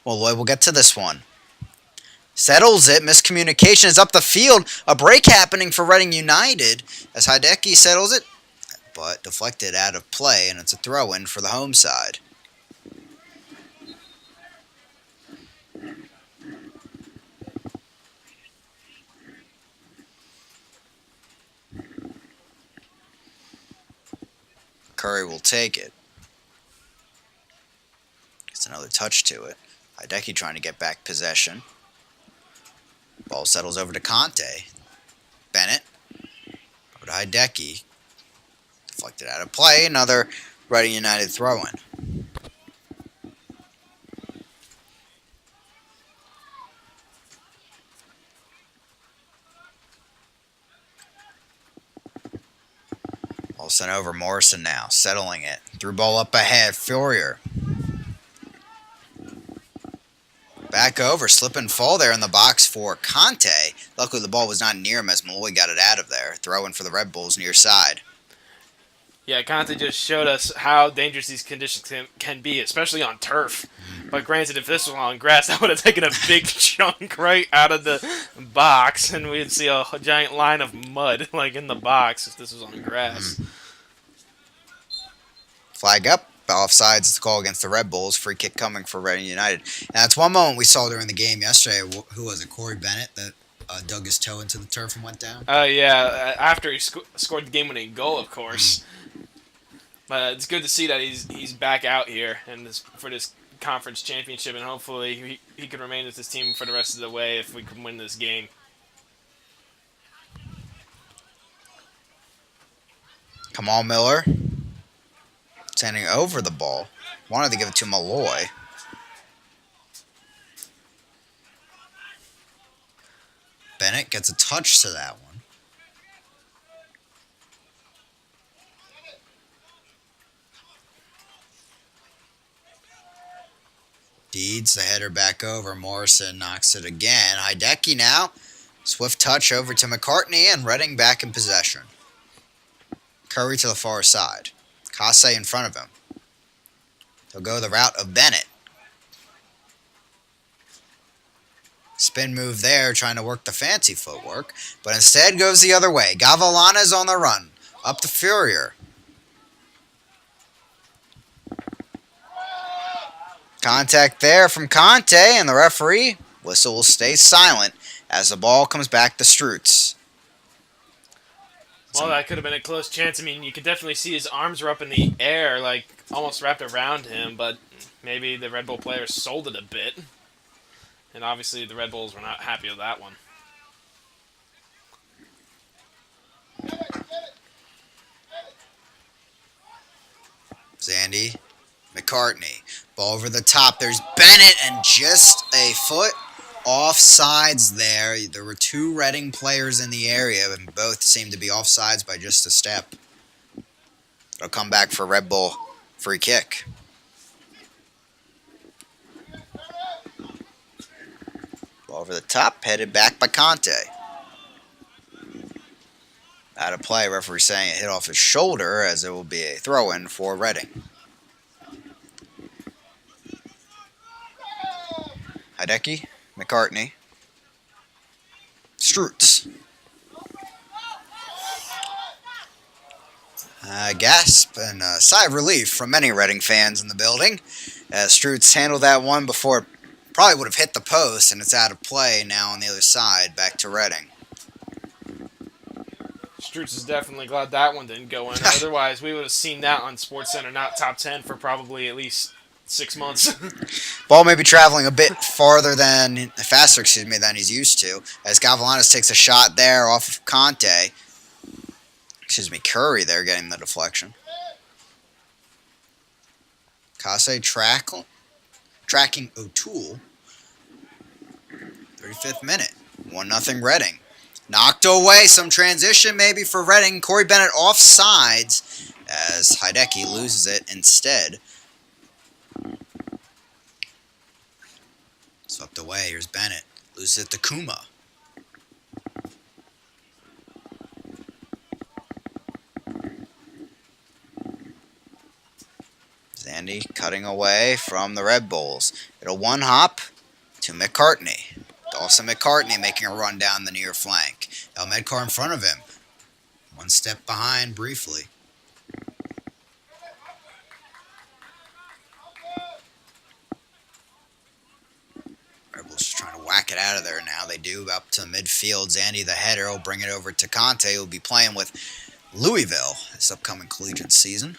Well, Lloyd will get to this one. Settles it. Miscommunication is up the field. A break happening for Reading United as Hideki settles it, but deflected out of play, and it's a throw-in for the home side. Curry will take it. Gets another touch to it. Hideki trying to get back possession. Ball settles over to Conte. Bennett. Over to Hideki. Deflected out of play. Another Reading United throw-in. Ball sent over. Morrison now. Settling it. Through ball up ahead. Ferrier. Back over, slip and fall there in the box for Conte. Luckily, the ball was not near him as Malloy got it out of there. Throw-in for the Red Bulls near side. Yeah, Conte just showed us how dangerous these conditions can be, especially on turf. But granted, if this was on grass, that would have taken a big chunk right out of the box, and we'd see a giant line of mud like in the box if this was on grass. Flag up. Offsides, the call against the Red Bulls. Free kick coming for Reading United. And that's one moment we saw during the game yesterday. Who was it? Corey Bennett that dug his toe into the turf and went down? Yeah, after he scored the game-winning goal, of course. But it's good to see that he's back out here and for this conference championship, and hopefully he can remain with this team for the rest of the way if we can win this game. Kamal Miller. Sending over the ball. Wanted to give it to Malloy. Bennett gets a touch to that one. Deeds the header back over. Morrison knocks it again. Hideki now Swift touch over to McCartney and Reading back in possession. Curry to the far side. Kasse in front of him. He'll go the route of Bennett. Spin move there, trying to work the fancy footwork, but instead goes the other way. Gavilanes on the run. Up to Furier. Contact there from Conte, and the referee whistle will stay silent as the ball comes back to Strutz. Well, that could have been a close chance. I mean, you could definitely see his arms were up in the air, like almost wrapped around him, but maybe the Red Bull players sold it a bit. And obviously the Red Bulls were not happy with that one. Zandy, McCartney, ball over the top. There's Bennett, and just a foot offsides there. There were two Reading players in the area, and both seemed to be offsides by just a step. It'll come back for Red Bull free kick. Ball over the top, headed back by Conte. Out of play, referee saying it hit off his shoulder, as it will be a throw-in for Reading. Hideki, McCartney, Strutz. Gasp and a sigh of relief from many Reading fans in the building, as Strutz handled that one before it probably would have hit the post, and it's out of play now on the other side, back to Reading. Strutz is definitely glad that one didn't go in. Otherwise, we would have seen that on SportsCenter, not top 10 for probably at least 6 months. Ball may be traveling a bit faster than he's used to, as Gavilanes takes a shot there off of Conte. Curry there getting the deflection. Kasse tracking O'Toole. 35th minute. 1-0 Reading. Knocked away. Some transition maybe for Reading. Corey Bennett offsides as Hideki loses it instead. Swept away. Here's Bennett. Loses it to Kuma. Zandy cutting away from the Red Bulls. It'll one hop to McCartney. Dawson McCartney making a run down the near flank. El Medcar in front of him. One step behind briefly. Red Bulls just trying to whack it out of there now. They do up to midfield. Zandy, the header, will bring it over to Conte, who will be playing with Louisville this upcoming collegiate season.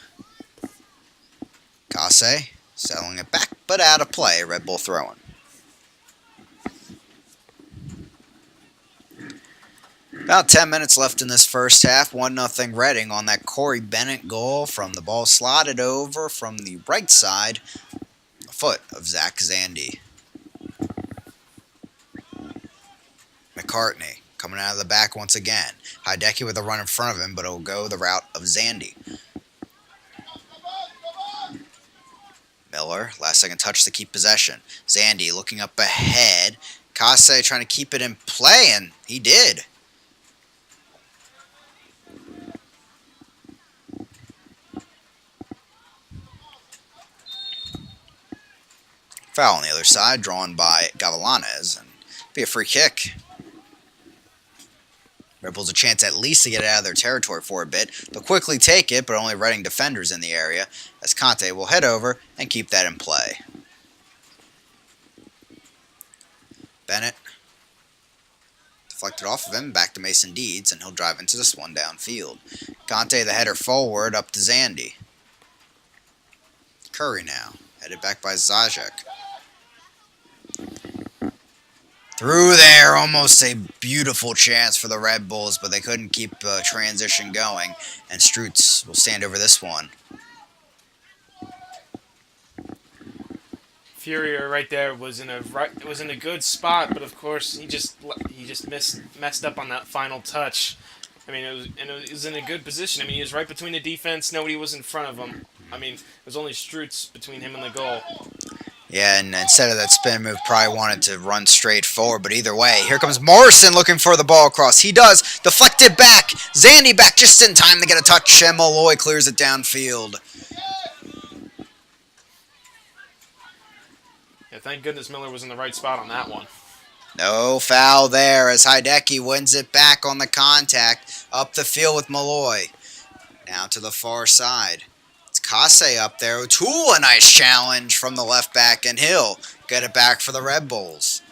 Kasse settling it back, but out of play. Red Bull throwing. About 10 minutes left in this first half. 1-0 Reading on that Corey Bennett goal from the ball slotted over from the right side. The foot of Zach Zandy. McCartney coming out of the back once again. Hideki with a run in front of him, but it'll go the route of Zandy. Miller, last second touch to keep possession. Zandy looking up ahead. Kasse trying to keep it in play, and he did. Foul on the other side, drawn by Gavilanes, and be a free kick. Red Bulls a chance at least to get it out of their territory for a bit. They'll quickly take it, but only Reading defenders in the area, as Conte will head over and keep that in play. Bennett deflected off of him, back to Mason Deeds, and he'll drive into this one downfield. Conte the header forward, up to Zandy. Curry now, headed back by Zajac. Through there, almost a beautiful chance for the Red Bulls, but they couldn't keep transition going, and Strutz will stand over this one. Furier right there was in a good spot, but of course he just messed up on that final touch. I mean, it was in a good position. I mean, he was right between the defense. Nobody was in front of him. I mean, it was only Strutz between him and the goal. Yeah, and instead of that spin move, probably wanted to run straight forward. But either way, here comes Morrison looking for the ball across. He does. Deflected back. Zandy back just in time to get a touch, and Malloy clears it downfield. Yeah, thank goodness Miller was in the right spot on that one. No foul there as Hideki wins it back on the contact. Up the field with Malloy. Now to the far side. It's Kase up there. O'Toole, a nice challenge from the left back, and he'll get it back for the Red Bulls.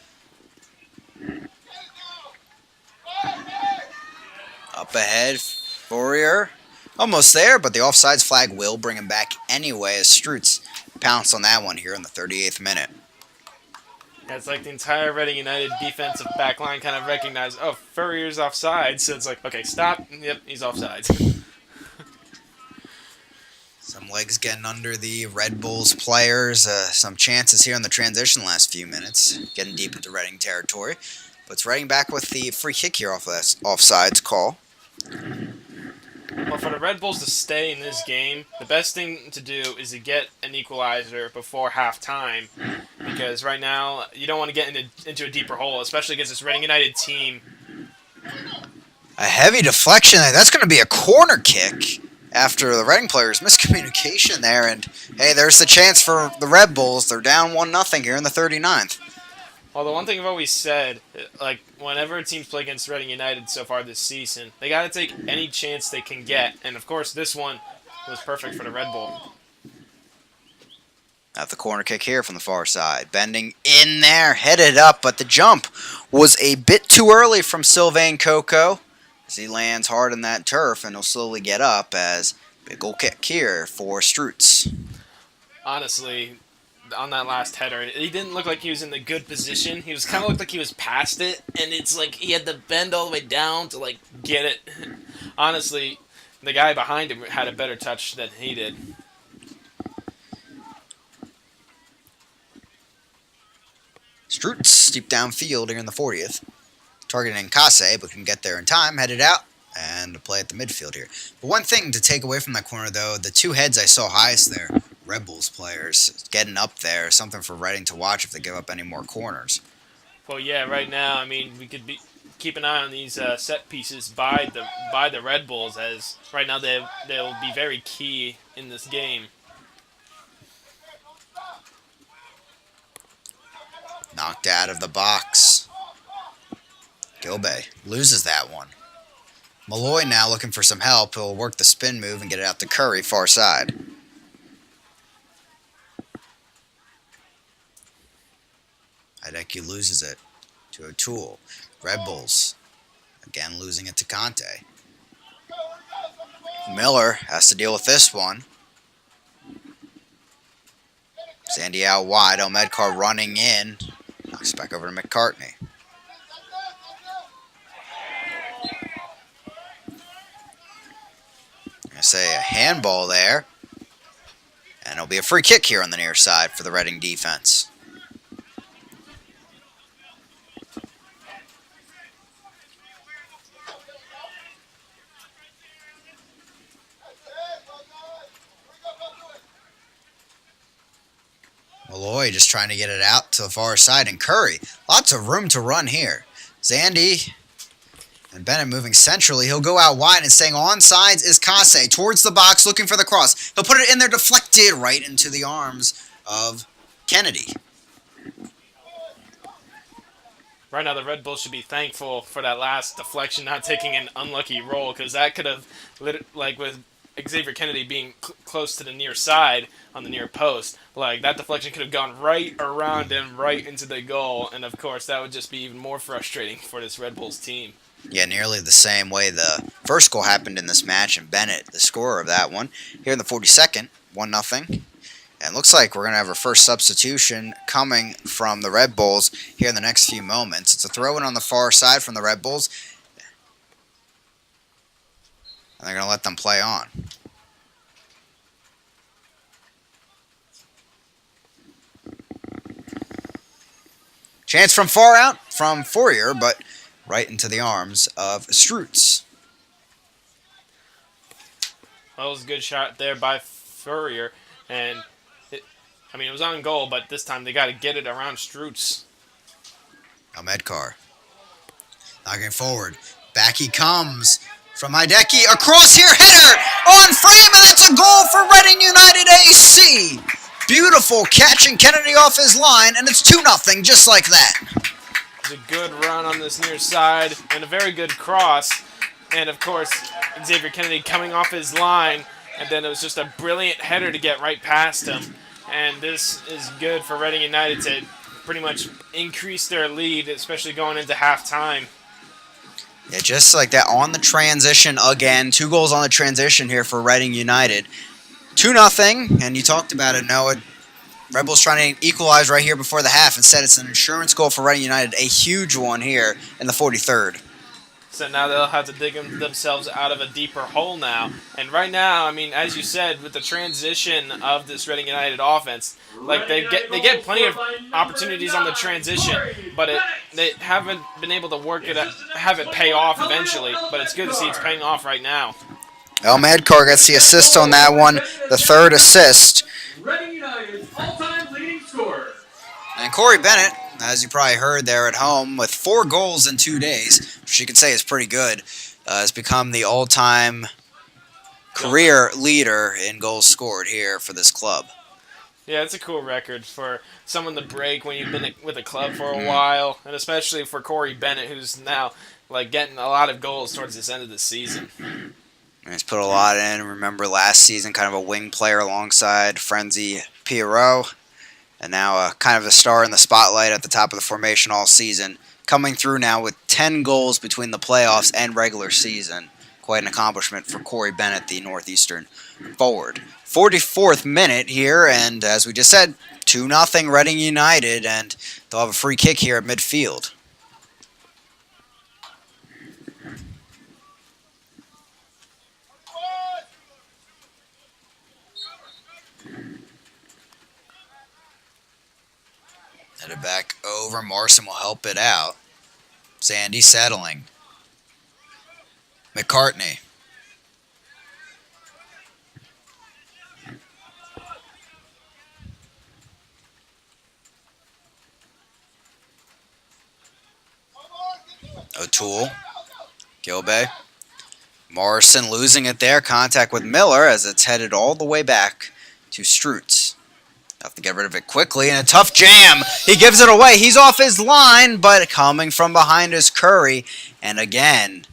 Up ahead, Fourier. Almost there, but the offsides flag will bring him back anyway as Strutz pounced on that one here in the 38th minute. Yeah, it's like the entire Reading United defensive back line kind of recognized, oh, Furrier's offside, so it's like, okay, stop. Yep, he's offside. Some legs getting under the Red Bulls players. Some chances here in the transition last few minutes. Getting deep into Reading territory. But it's Reading back with the free kick here off that offsides call. Well, for the Red Bulls to stay in this game, the best thing to do is to get an equalizer before halftime. Because right now, you don't want to get into a deeper hole, especially against this Reading United team. A heavy deflection. That's going to be a corner kick after the Reading players' miscommunication there. And, hey, there's the chance for the Red Bulls. They're down 1-0 here in the 39th. Well, the one thing I've always said, like, whenever teams play against Reading United so far this season, they got to take any chance they can get. And, of course, this one was perfect for the Red Bull. At the corner kick here from the far side. Bending in there, headed up, but the jump was a bit too early from Sylvain Coco as he lands hard in that turf, and he'll slowly get up as big goal kick here for Strutz. Honestly, on that last header, he didn't look like he was in the good position. He was kind of looked like he was past it, and it's like he had to bend all the way down to, like, get it. Honestly, the guy behind him had a better touch than he did. Strutz deep downfield here in the 40th. Targeting Kase, but can get there in time. Headed out and play at the midfield here. But one thing to take away from that corner, though, the two heads I saw highest there, Red Bulls players, getting up there. Something for Reading to watch if they give up any more corners. Well, yeah, right now, I mean, we could keep an eye on these set pieces by the Red Bulls, as right now they'll be very key in this game. Knocked out of the box. Gilbey loses that one. Malloy now looking for some help. He'll work the spin move and get it out to Curry, far side. Hideki loses it to O'Toole. Red Bulls again losing it to Conte. Miller has to deal with this one. Sandy out wide. Omedkar running in. Knocks back over to McCartney. I say a handball there. And it'll be a free kick here on the near side for the Reading defense. Malloy just trying to get it out to the far side, and Curry. Lots of room to run here. Zandy and Bennett moving centrally. He'll go out wide, and staying on sides is Kase. Towards the box, looking for the cross. He'll put it in there, deflected right into the arms of Kennedy. Right now, the Red Bulls should be thankful for that last deflection not taking an unlucky roll, because that could have, like with Xavier Kennedy being close to the near side on the near post, like that deflection could have gone right around him, right into the goal, and of course that would just be even more frustrating for this Red Bulls team. Yeah, nearly the same way the first goal happened in this match, and Bennett, the scorer of that one, here in the 42nd, 1-0. And looks like we're going to have our first substitution coming from the Red Bulls here in the next few moments. It's a throw-in on the far side from the Red Bulls. And they're going to let them play on. Chance from far out from Fourier, but right into the arms of Strutz. That was a good shot there by Fourier, and I mean, it was on goal, but this time they got to get it around Strutz. Now Medcar knocking forward. Back he comes from Hideki. Across here, header on frame, and that's a goal for Reading United AC. Beautiful catching Kennedy off his line, and it's 2-0 just like that. It's a good run on this near side and a very good cross. And of course, Xavier Kennedy coming off his line, and then it was just a brilliant header to get right past him. And this is good for Reading United to pretty much increase their lead, especially going into halftime. Yeah, just like that on the transition again. 2 goals on the transition here for Reading United. 2-0, and you talked about it, Noah. Red Bulls trying to equalize right here before the half. Instead, it's an insurance goal for Reading United, a huge one here in the 43rd. So now they'll have to dig themselves out of a deeper hole now. And right now, I mean, as you said, with the transition of this Reading United offense, like they get plenty of opportunities on the transition, but they haven't been able to have it pay off eventually. But it's good to see it's paying off right now. El Medcar gets the assist on that one, the 3rd assist. Reading United's all-time leading scorer. And Corey Bennett, as you probably heard there at home, with 4 goals in 2 days, which you could say is pretty good, has become the all-time career leader in goals scored here for this club. Yeah, it's a cool record for someone to break when you've been with a club for a while, and especially for Corey Bennett, who's now like getting a lot of goals towards this end of the season. And he's put a lot in. Remember last season, kind of a wing player alongside Frenzy Pierrot. And now kind of a star in the spotlight at the top of the formation all season. Coming through now with 10 goals between the playoffs and regular season. Quite an accomplishment for Corey Bennett, the Northeastern forward. 44th minute here, and as we just said, 2-0 Reading United, and they'll have a free kick here at midfield. Headed back over. Marson will help it out. Sandy settling. McCartney. O'Toole. Gilbey. Morrison losing it there. Contact with Miller as it's headed all the way back to Strutz. Have to get rid of it quickly, and a tough jam. He gives it away. He's off his line, but coming from behind is Curry. And again,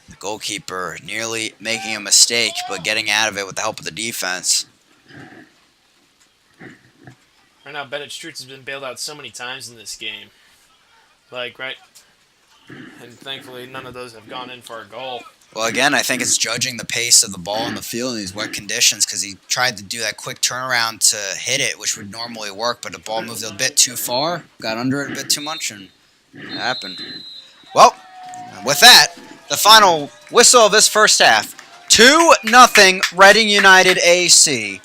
the goalkeeper nearly making a mistake, but getting out of it with the help of the defense. Right now, Bennett Strutz has been bailed out so many times in this game. Like, right? And thankfully, none of those have gone in for a goal. Well, again, I think it's judging the pace of the ball in the field in these wet conditions because he tried to do that quick turnaround to hit it, which would normally work, but the ball moved a bit too far, got under it a bit too much, and it happened. Well, with that, the final whistle of this first half, 2-0 Reading United AC.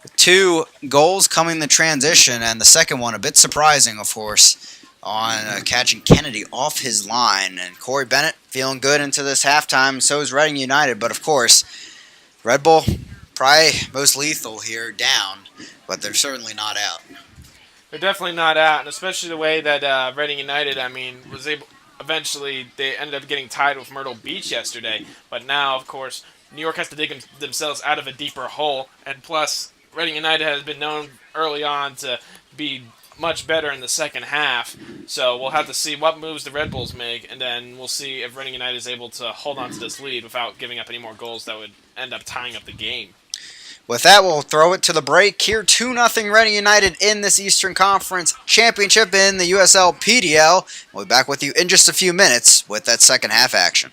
With 2 goals coming in the transition, and the second one a bit surprising, of course, on catching Kennedy off his line. And Corey Bennett feeling good into this halftime. So is Reading United. But, of course, Red Bull probably most lethal here down. But they're certainly not out. They're definitely not out. And especially the way that Reading United, I mean, was able... Eventually, they ended up getting tied with Myrtle Beach yesterday. But now, of course, New York has to dig themselves out of a deeper hole. And plus, Reading United has been known early on to be much better in the second half. So we'll have to see what moves the Red Bulls make, and then we'll see if Reading United is able to hold on to this lead without giving up any more goals that would end up tying up the game. With that, we'll throw it to the break here. 2-0 Reading United in this Eastern Conference Championship in the USL PDL. We'll be back with you in just a few minutes with that second half action.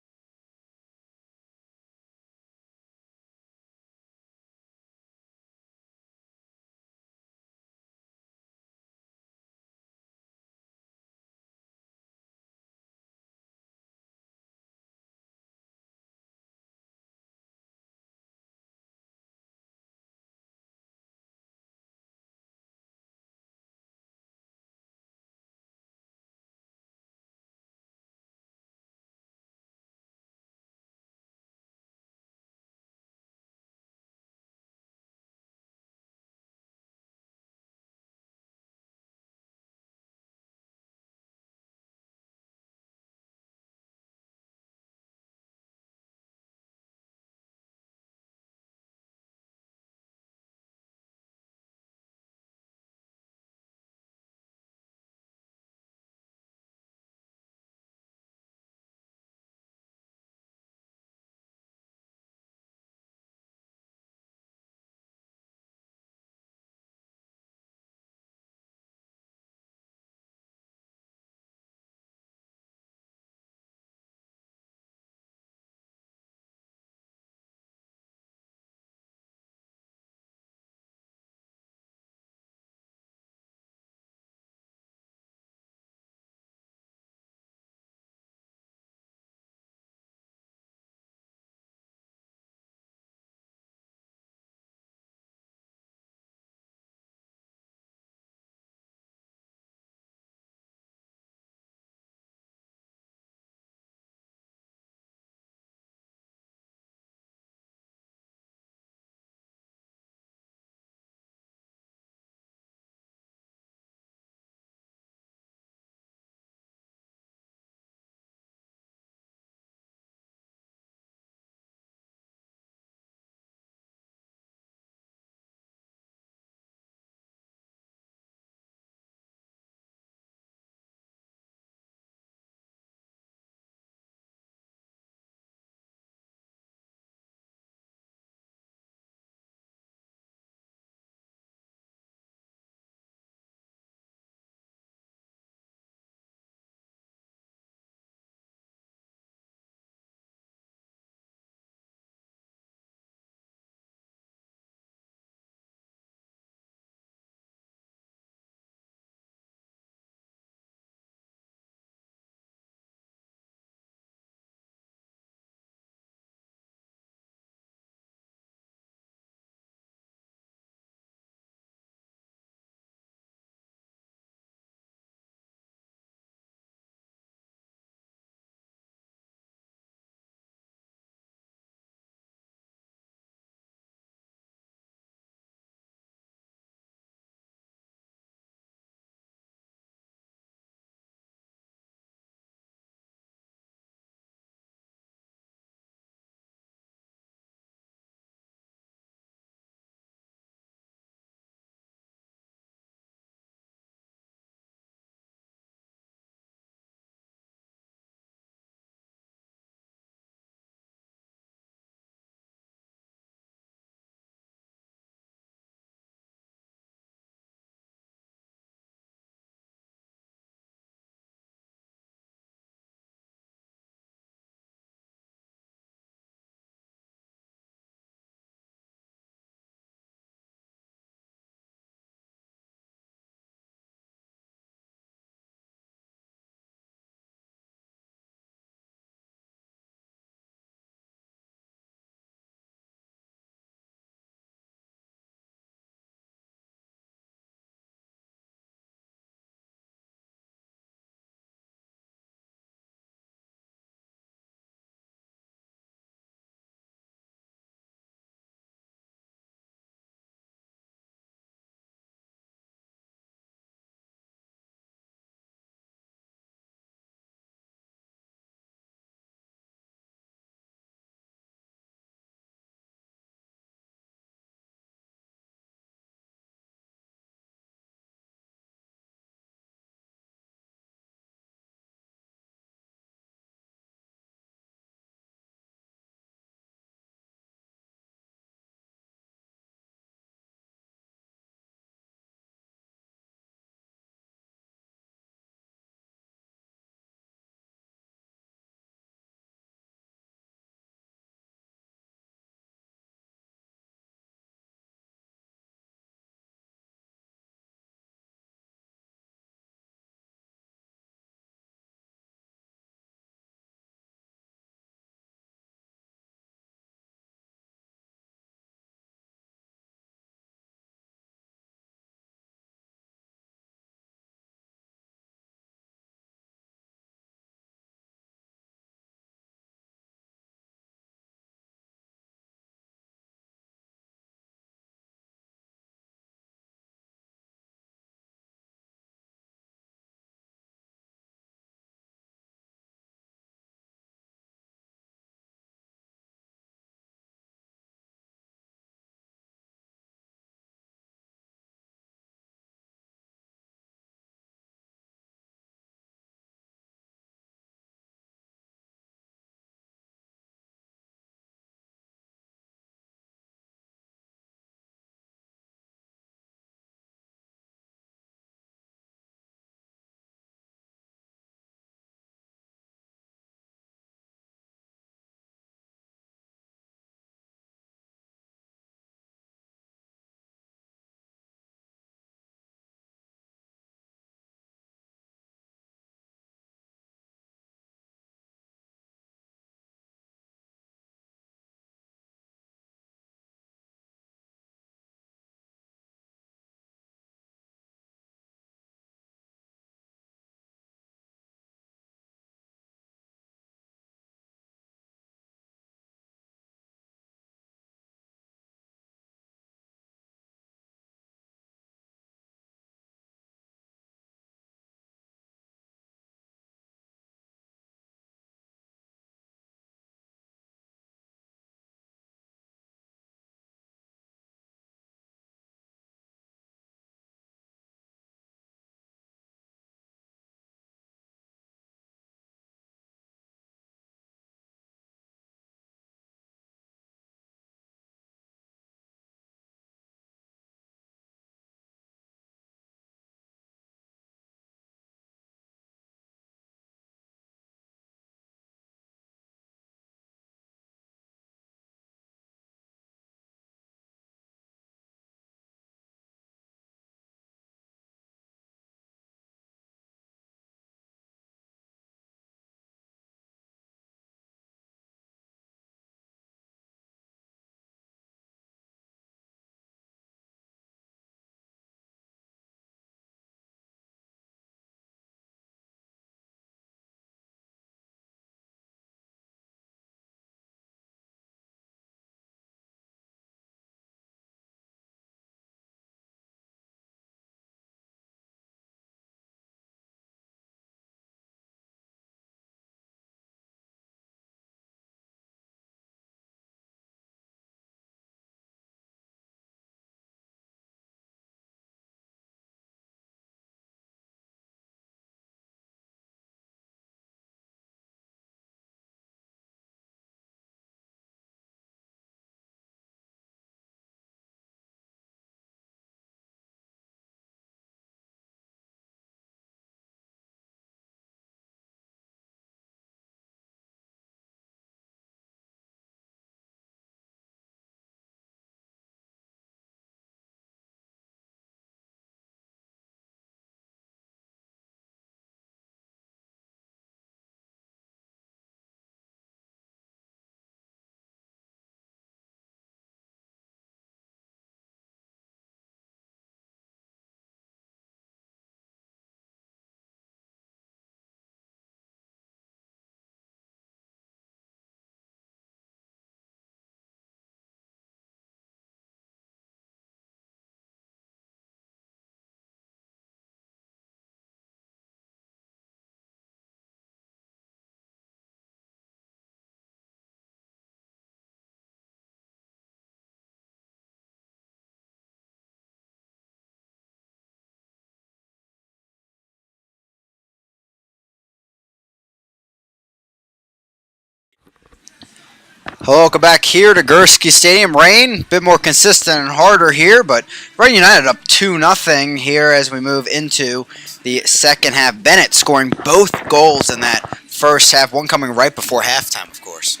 Hello, welcome back here to Gursky Stadium. Rain, a bit more consistent and harder here, but Reading United up 2-0 here as we move into the second half. Bennett scoring both goals in that first half, one coming right before halftime, of course.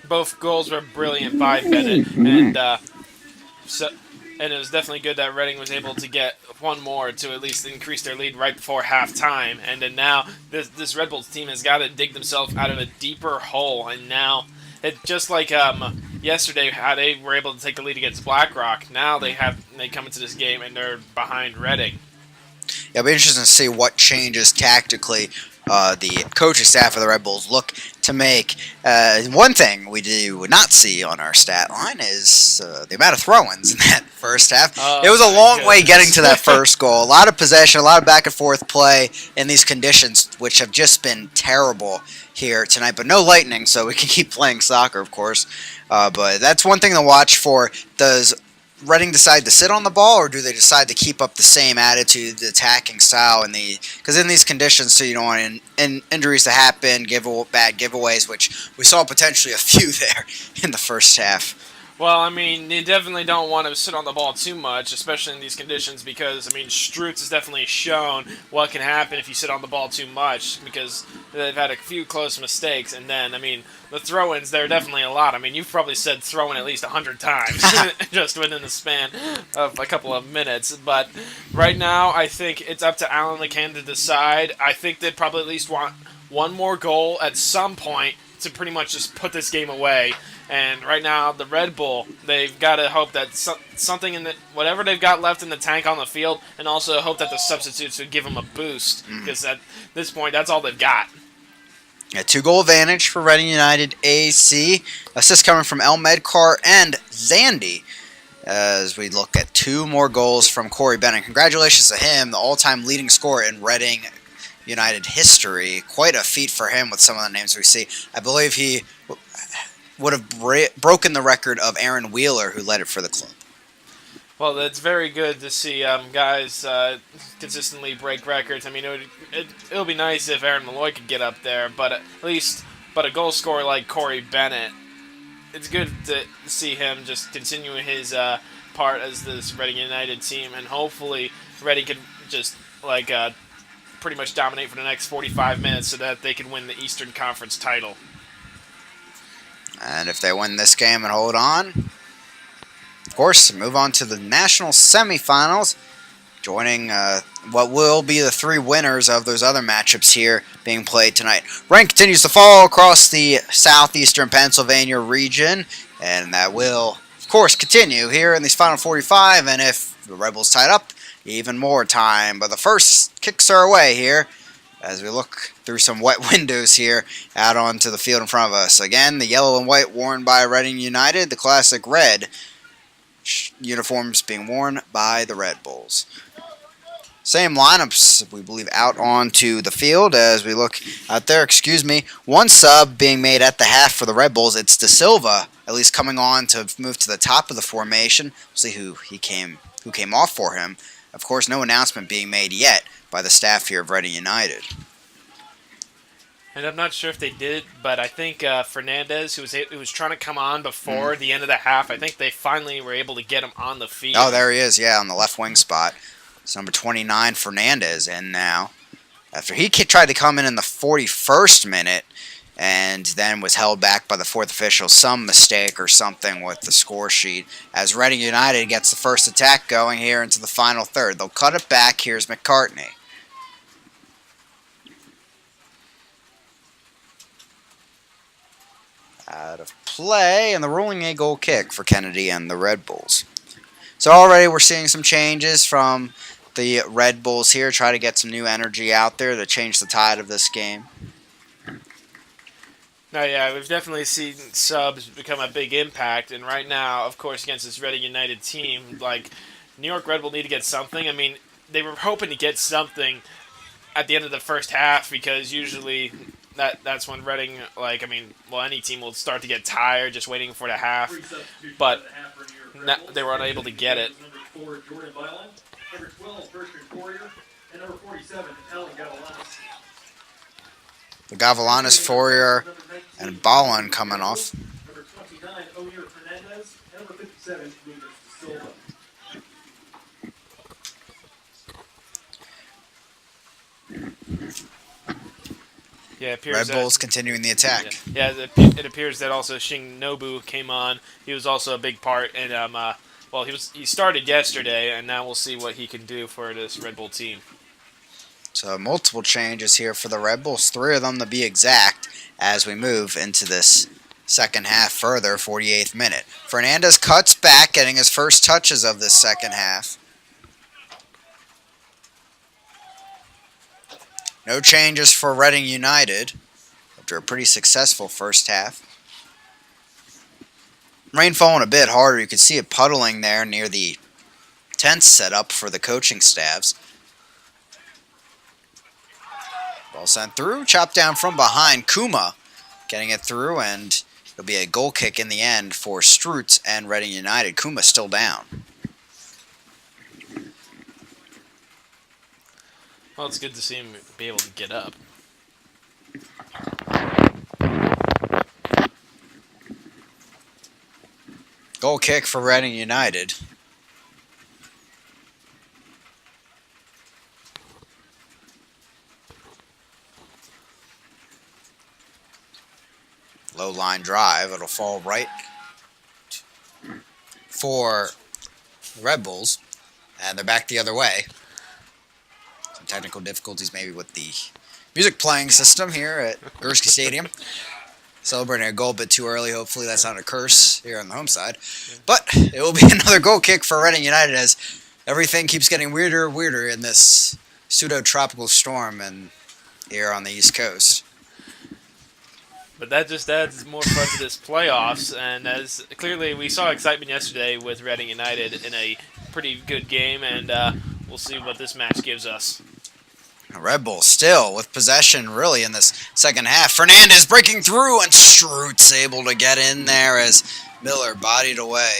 Both goals were brilliant by Bennett, and it was definitely good that Reading was able to get one more to at least increase their lead right before halftime. And then now this Red Bulls team has got to dig themselves out of a deeper hole, and now it just like yesterday how they were able to take the lead against BlackRock. Now they come into this game and they're behind Reading. Yeah, it'll be interesting to see what changes tactically the coaching staff of the Red Bulls look to make. One thing we do not see on our stat line is the amount of throw-ins in that first half. It was a long way getting to that first goal. A lot of possession, a lot of back and forth play in these conditions, which have just been terrible here tonight. But no lightning, so we can keep playing soccer, of course. But that's one thing to watch for. Does Reading decide to sit on the ball, or do they decide to keep up the same attitude, the attacking style, because in these conditions, so you don't want injuries to happen, bad giveaways, which we saw potentially a few there in the first half. Well, I mean, you definitely don't want to sit on the ball too much, especially in these conditions, because, I mean, Strutz has definitely shown what can happen if you sit on the ball too much, because they've had a few close mistakes, and then, I mean, the throw-ins, there are definitely a lot. I mean, you've probably said throw-in at least 100 times, just within the span of a couple of minutes, but right now, I think it's up to Alan McCann to decide. I think they'd probably at least want one more goal at some point to pretty much just put this game away. And right now, the Red Bull, they've got to hope that something in whatever they've got left in the tank on the field, and also hope that the substitutes would give them a boost, because at this point, that's all they've got. A 2-goal advantage for Reading United AC. Assist coming from El Medcar and Zandy as we look at 2 more goals from Corey Bennett. Congratulations to him, the all-time leading scorer in Reading United history. Quite a feat for him with some of the names we see. I believe he would have broken the record of Aaron Wheeler, who led it for the club. Well, it's very good to see guys consistently break records. I mean, it'll be nice if Aaron Malloy could get up there, but a goal scorer like Corey Bennett, it's good to see him just continue his part as this Reading United team, and hopefully Reading could just pretty much dominate for the next 45 minutes so that they can win the Eastern Conference title. And if they win this game and hold on, of course, move on to the national semifinals, joining what will be the 3 winners of those other matchups here being played tonight. Rain continues to fall across the southeastern Pennsylvania region, and that will, of course, continue here in these final 45, and if the Red Bulls tied up, even more time. But the first kicks are away here as we look through some wet windows here out onto the field in front of us. Again, the yellow and white worn by Reading United, the classic red uniforms being worn by the Red Bulls. Same lineups, we believe, out onto the field as we look out there. One sub being made at the half for the Red Bulls. It's De Silva, at least coming on to move to the top of the formation. We'll see who came off for him. Of course, no announcement being made yet by the staff here of Reading United. And I'm not sure if they did it, but I think Fernandez, who was trying to come on before the end of the half, I think they finally were able to get him on the field. Oh, there he is, yeah, on the left wing spot. It's number 29, Fernandez, in now. After he tried to come in the 41st minute and then was held back by the 4th official, some mistake or something with the score sheet, as Reading United gets the first attack going here into the final third. They'll cut it back. Here's McCartney. Out of play, and the ruling a goal kick for Kennedy and the Red Bulls. So already we're seeing some changes from the Red Bulls here. Try to get some new energy out there to change the tide of this game. No, yeah, we've definitely seen subs become a big impact, and right now, of course, against this Reading United team, New York Red Bull need to get something. I mean, they were hoping to get something at the end of the first half, because usually that's when Reading, any team will start to get tired just waiting for the half, but they were unable to get it. Number 4, Jordan Violin. Number 12, Bertrand Poirier. And number 47, Alan Gavalanis. The Gavalanis, Fourier, and Ballin coming off. Number 29, 39, Oyer Fernandez. And number 57, Lucas Silva. Yeah, it appears Red that Bulls continuing the attack. it appears that also Shinobu came on. He was also a big part, and well, he started yesterday, and now we'll see what he can do for this Red Bull team. So multiple changes here for the Red Bulls, 3 of them to be exact, as we move into this second half further, 48th minute. Fernandez cuts back, getting his first touches of this second half. No changes for Reading United after a pretty successful first half. Rain falling a bit harder. You can see it puddling there near the tent setup for the coaching staffs. Ball sent through, chopped down from behind. Kuma getting it through, and it'll be a goal kick in the end for Strutz and Reading United. Kuma still down. Well, it's good to see him be able to get up. Goal kick for Reading United. Low line drive. It'll fall right for the Red Bulls. And they're back the other way. Some technical difficulties maybe with the music playing system here at Gursky Stadium. Celebrating a goal a bit too early. Hopefully that's not a curse here on the home side. But it will be another goal kick for Reading United as everything keeps getting weirder and weirder in this pseudo-tropical storm and here on the East Coast. But that just adds more fun to this playoffs, and as clearly we saw excitement yesterday with Reading United in a pretty good game, and we'll see what this match gives us. Red Bull still with possession really in this second half. Fernandez breaking through, and Strutz able to get in there as Miller bodied away.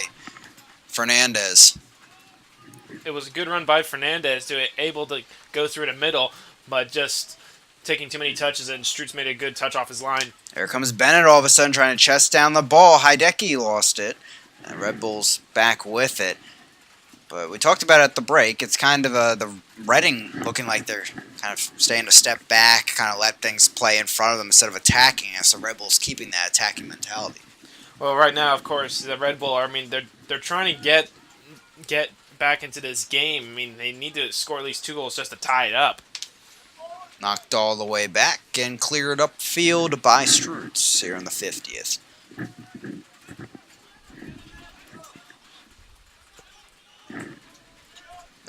Fernandez. It was a good run by Fernandez to able to go through the middle, but just taking too many touches, and Strutz made a good touch off his line. Here comes Bennett all of a sudden trying to chest down the ball. Hideki lost it, and Red Bull's back with it. But we talked about it at the break. It's kind of the Reading looking like they're kind of staying a step back, kind of let things play in front of them instead of attacking us. The Red Bull's keeping that attacking mentality. Well, right now, of course, the Red Bull, I mean, they're trying to get back into this game. I mean, they need to score at least 2 goals just to tie it up. Knocked all the way back and cleared up field by Strutz here in the 50th.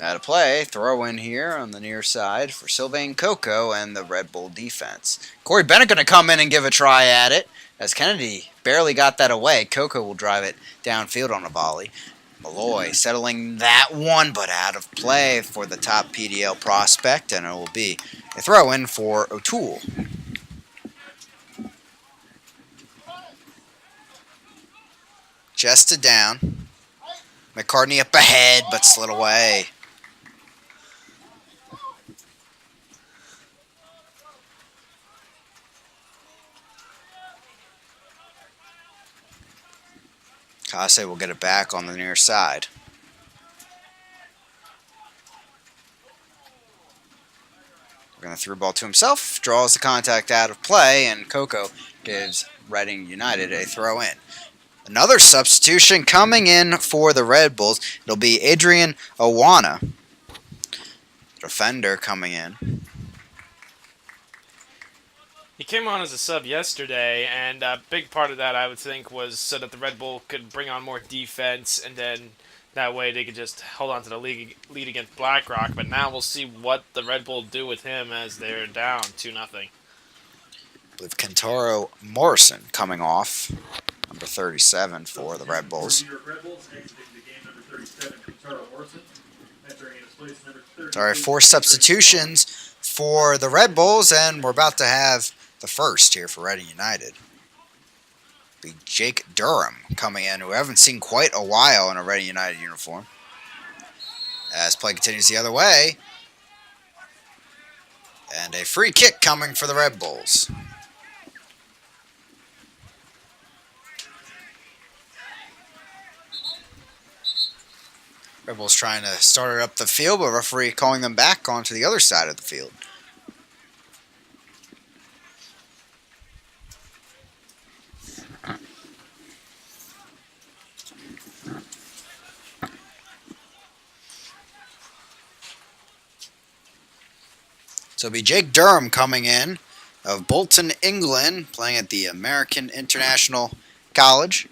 Out of play, throw in here on the near side for Sylvain Coco and the Red Bull defense. Corey Bennett going to come in and give a try at it as Kennedy barely got that away. Coco will drive it downfield on a volley. Malloy settling that one, but out of play for the top PDL prospect, and it will be a throw in for O'Toole. Chested down. McCartney up ahead, but slid away. Kase will get it back on the near side. We're going to throw the ball to himself, draws the contact out of play, and Coco gives Reading United a throw in. Another substitution coming in for the Red Bulls. It'll be Adrian Owana, defender, coming in. He came on as a sub yesterday, and a big part of that, I would think, was so that the Red Bull could bring on more defense, and then that way they could just hold on to the lead against BlackRock. But now we'll see what the Red Bull do with him as they're down 2-0. With Kentaro Morrison coming off, number 37 for the Red Bulls. Sorry, 4 substitutions for the Red Bulls, and we're about to have the first here for Reading United. Be Jake Durham coming in, who I haven't seen quite a while in a Reading United uniform. As play continues the other way. And a free kick coming for the Red Bulls. Red Bulls trying to start it up the field, but referee calling them back onto the other side of the field. So it'll be Jake Durham coming in of Bolton, England, playing at the American International College.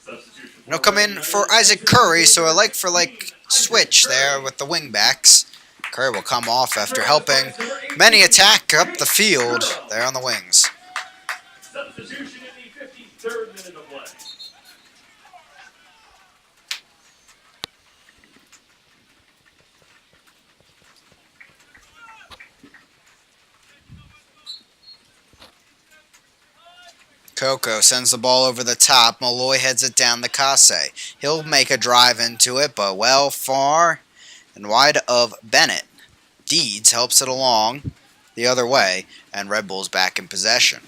And he'll come in for Isaac Curry, so I like switch there with the wingbacks. Curry will come off after helping many attack up the field there on the wings. Substitution in the 53rd minute of play. Coco sends the ball over the top. Malloy heads it down to Kase. He'll make a drive into it, but well far and wide of Bennett. Deeds helps it along the other way, and Red Bulls back in possession.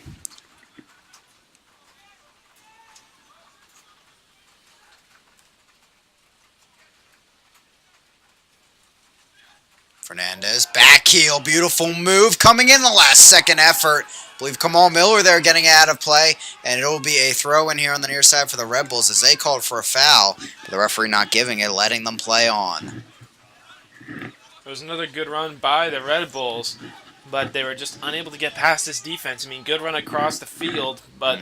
Fernandez, back heel, beautiful move, coming in the last second effort. I believe Kamal Miller there getting out of play, and it'll be a throw in here on the near side for the Red Bulls as they called for a foul. But the referee not giving it, letting them play on. It was another good run by the Red Bulls, but they were just unable to get past this defense. I mean, good run across the field, but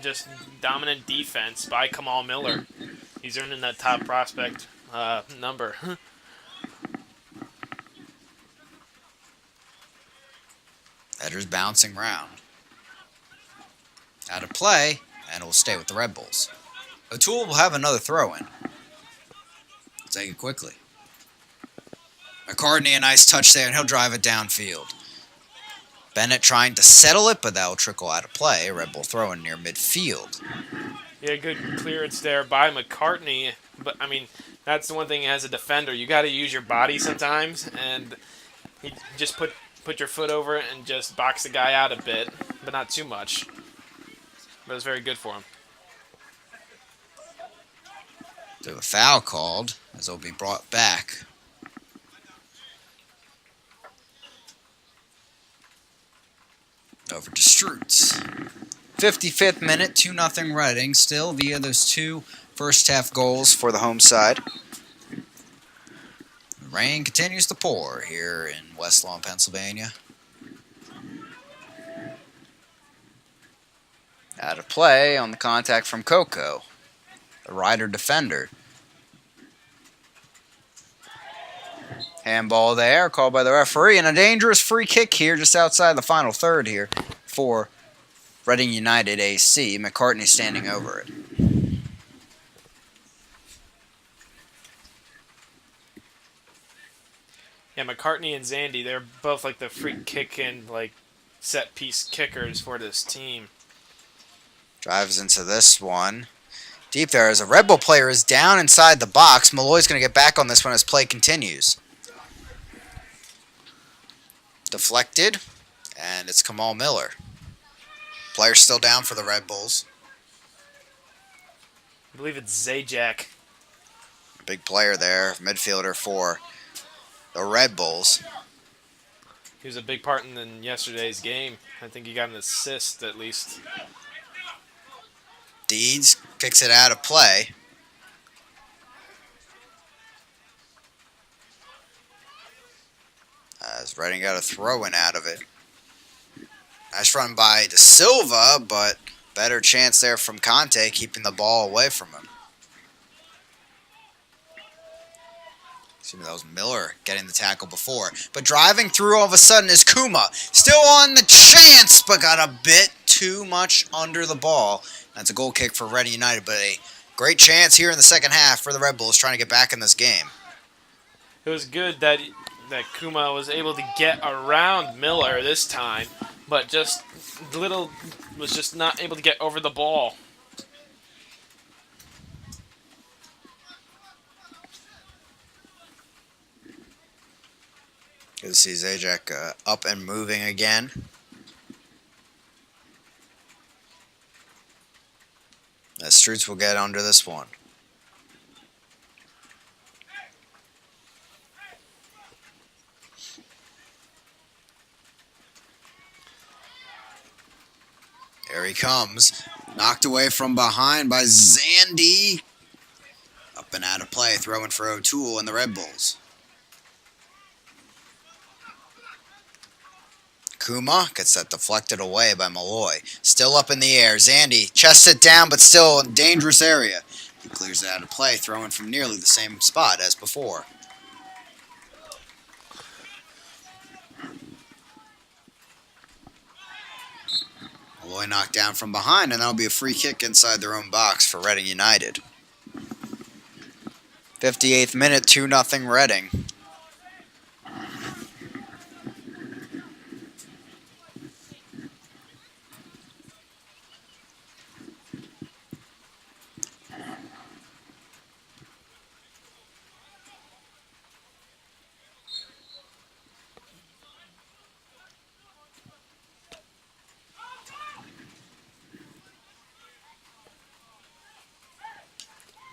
just dominant defense by Kamal Miller. He's earning that top prospect number. Headers bouncing round. Out of play, and it will stay with the Red Bulls. O'Toole will have another throw-in. Take it quickly. McCartney, a nice touch there, and he'll drive it downfield. Bennett trying to settle it, but that will trickle out of play. A Red Bull throw-in near midfield. Yeah, good clearance there by McCartney. But, I mean, that's the one thing as a defender. You got to use your body sometimes, and he just put your foot over it and just box the guy out a bit, but not too much. But it was very good for him. So a foul called, as it'll be brought back. Over to Strutz. 55th minute, 2-0 Reading, still via those two first-half goals for the home side. The rain continues to pour here in West Lawn, Pennsylvania. Out of play on the contact from Coco, the rider defender. Handball there, called by the referee, and a dangerous free kick here just outside the final third here for Reading United AC. McCartney standing over it. Yeah, McCartney and Zandy, they're both like the free kick and like set piece kickers for this team. Drives into this one. Deep there as a Red Bull player is down inside the box. Malloy's going to get back on this one as play continues. Deflected, and it's Kamal Miller. Player still down for the Red Bulls. I believe it's Zajac. Big player there, midfielder for the Red Bulls. He was a big part in yesterday's game. I think he got an assist at least. Deeds kicks it out of play. As Reading got a throw-in out of it. Nice run by De Silva, but better chance there from Conte, keeping the ball away from him. Excuse me, that was Miller getting the tackle before. But driving through all of a sudden is Kuma. Still on the chance, but got a bit too much under the ball. That's a goal kick for Reading United, but a great chance here in the second half for the Red Bulls trying to get back in this game. It was good that Kuma was able to get around Miller this time, but just Little was just not able to get over the ball. Good to see Zajac up and moving again. Strutz will get under this one. Here he comes. Knocked away from behind by Zandy. Up and out of play, throwing for O'Toole and the Red Bulls. Kuma gets that deflected away by Malloy. Still up in the air. Zandy chests it down, but still in dangerous area. He clears it out of play, throwing from nearly the same spot as before. Malloy knocked down from behind, and that'll be a free kick inside their own box for Reading United. 58th minute, 2-0 Reading.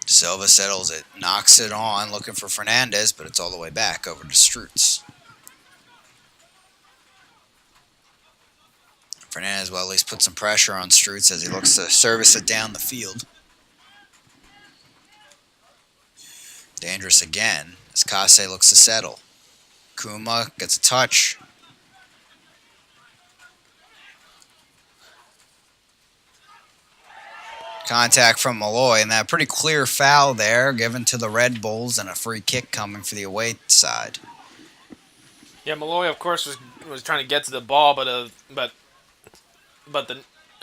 Silva settles it, knocks it on, looking for Fernandez, but it's all the way back over to Strutz. Fernandez will at least put some pressure on Strutz as he looks to service it down the field. Dangerous again as Kase looks to settle. Kuma gets a touch. Contact from Malloy, and that pretty clear foul there given to the Red Bulls and a free kick coming for the away side. Yeah, Malloy, of course, was trying to get to the ball, but it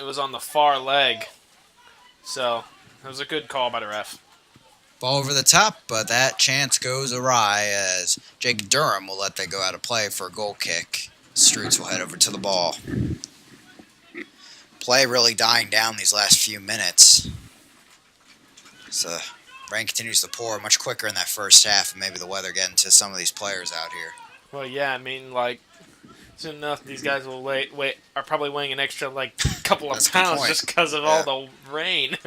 was on the far leg. So it was a good call by the ref. Ball over the top, but that chance goes awry as Jake Durham will let that go out of play for a goal kick. Strutz will head over to the ball. Play really dying down these last few minutes. So rain continues to pour much quicker in that first half, and maybe the weather getting to some of these players out here. Well, yeah, I mean, like, soon enough, these guys will are probably weighing an extra, like, couple of pounds just because of all the rain.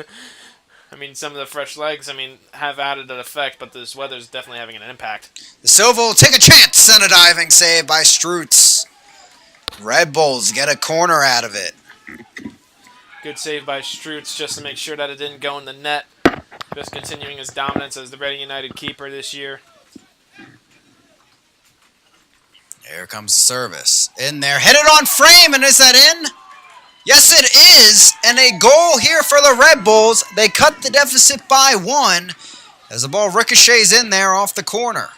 I mean, some of the fresh legs, have added an effect, but this weather's definitely having an impact. The Silva will take a chance and a diving save by Strutz. Red Bulls get a corner out of it. Good save by Strutz just to make sure that it didn't go in the net. Just continuing his dominance as the Reading United keeper this year. Here comes the service. In there, headed on frame, and is that in? Yes, it is, and a goal here for the Red Bulls. They cut the deficit by 1 as the ball ricochets in there off the corner.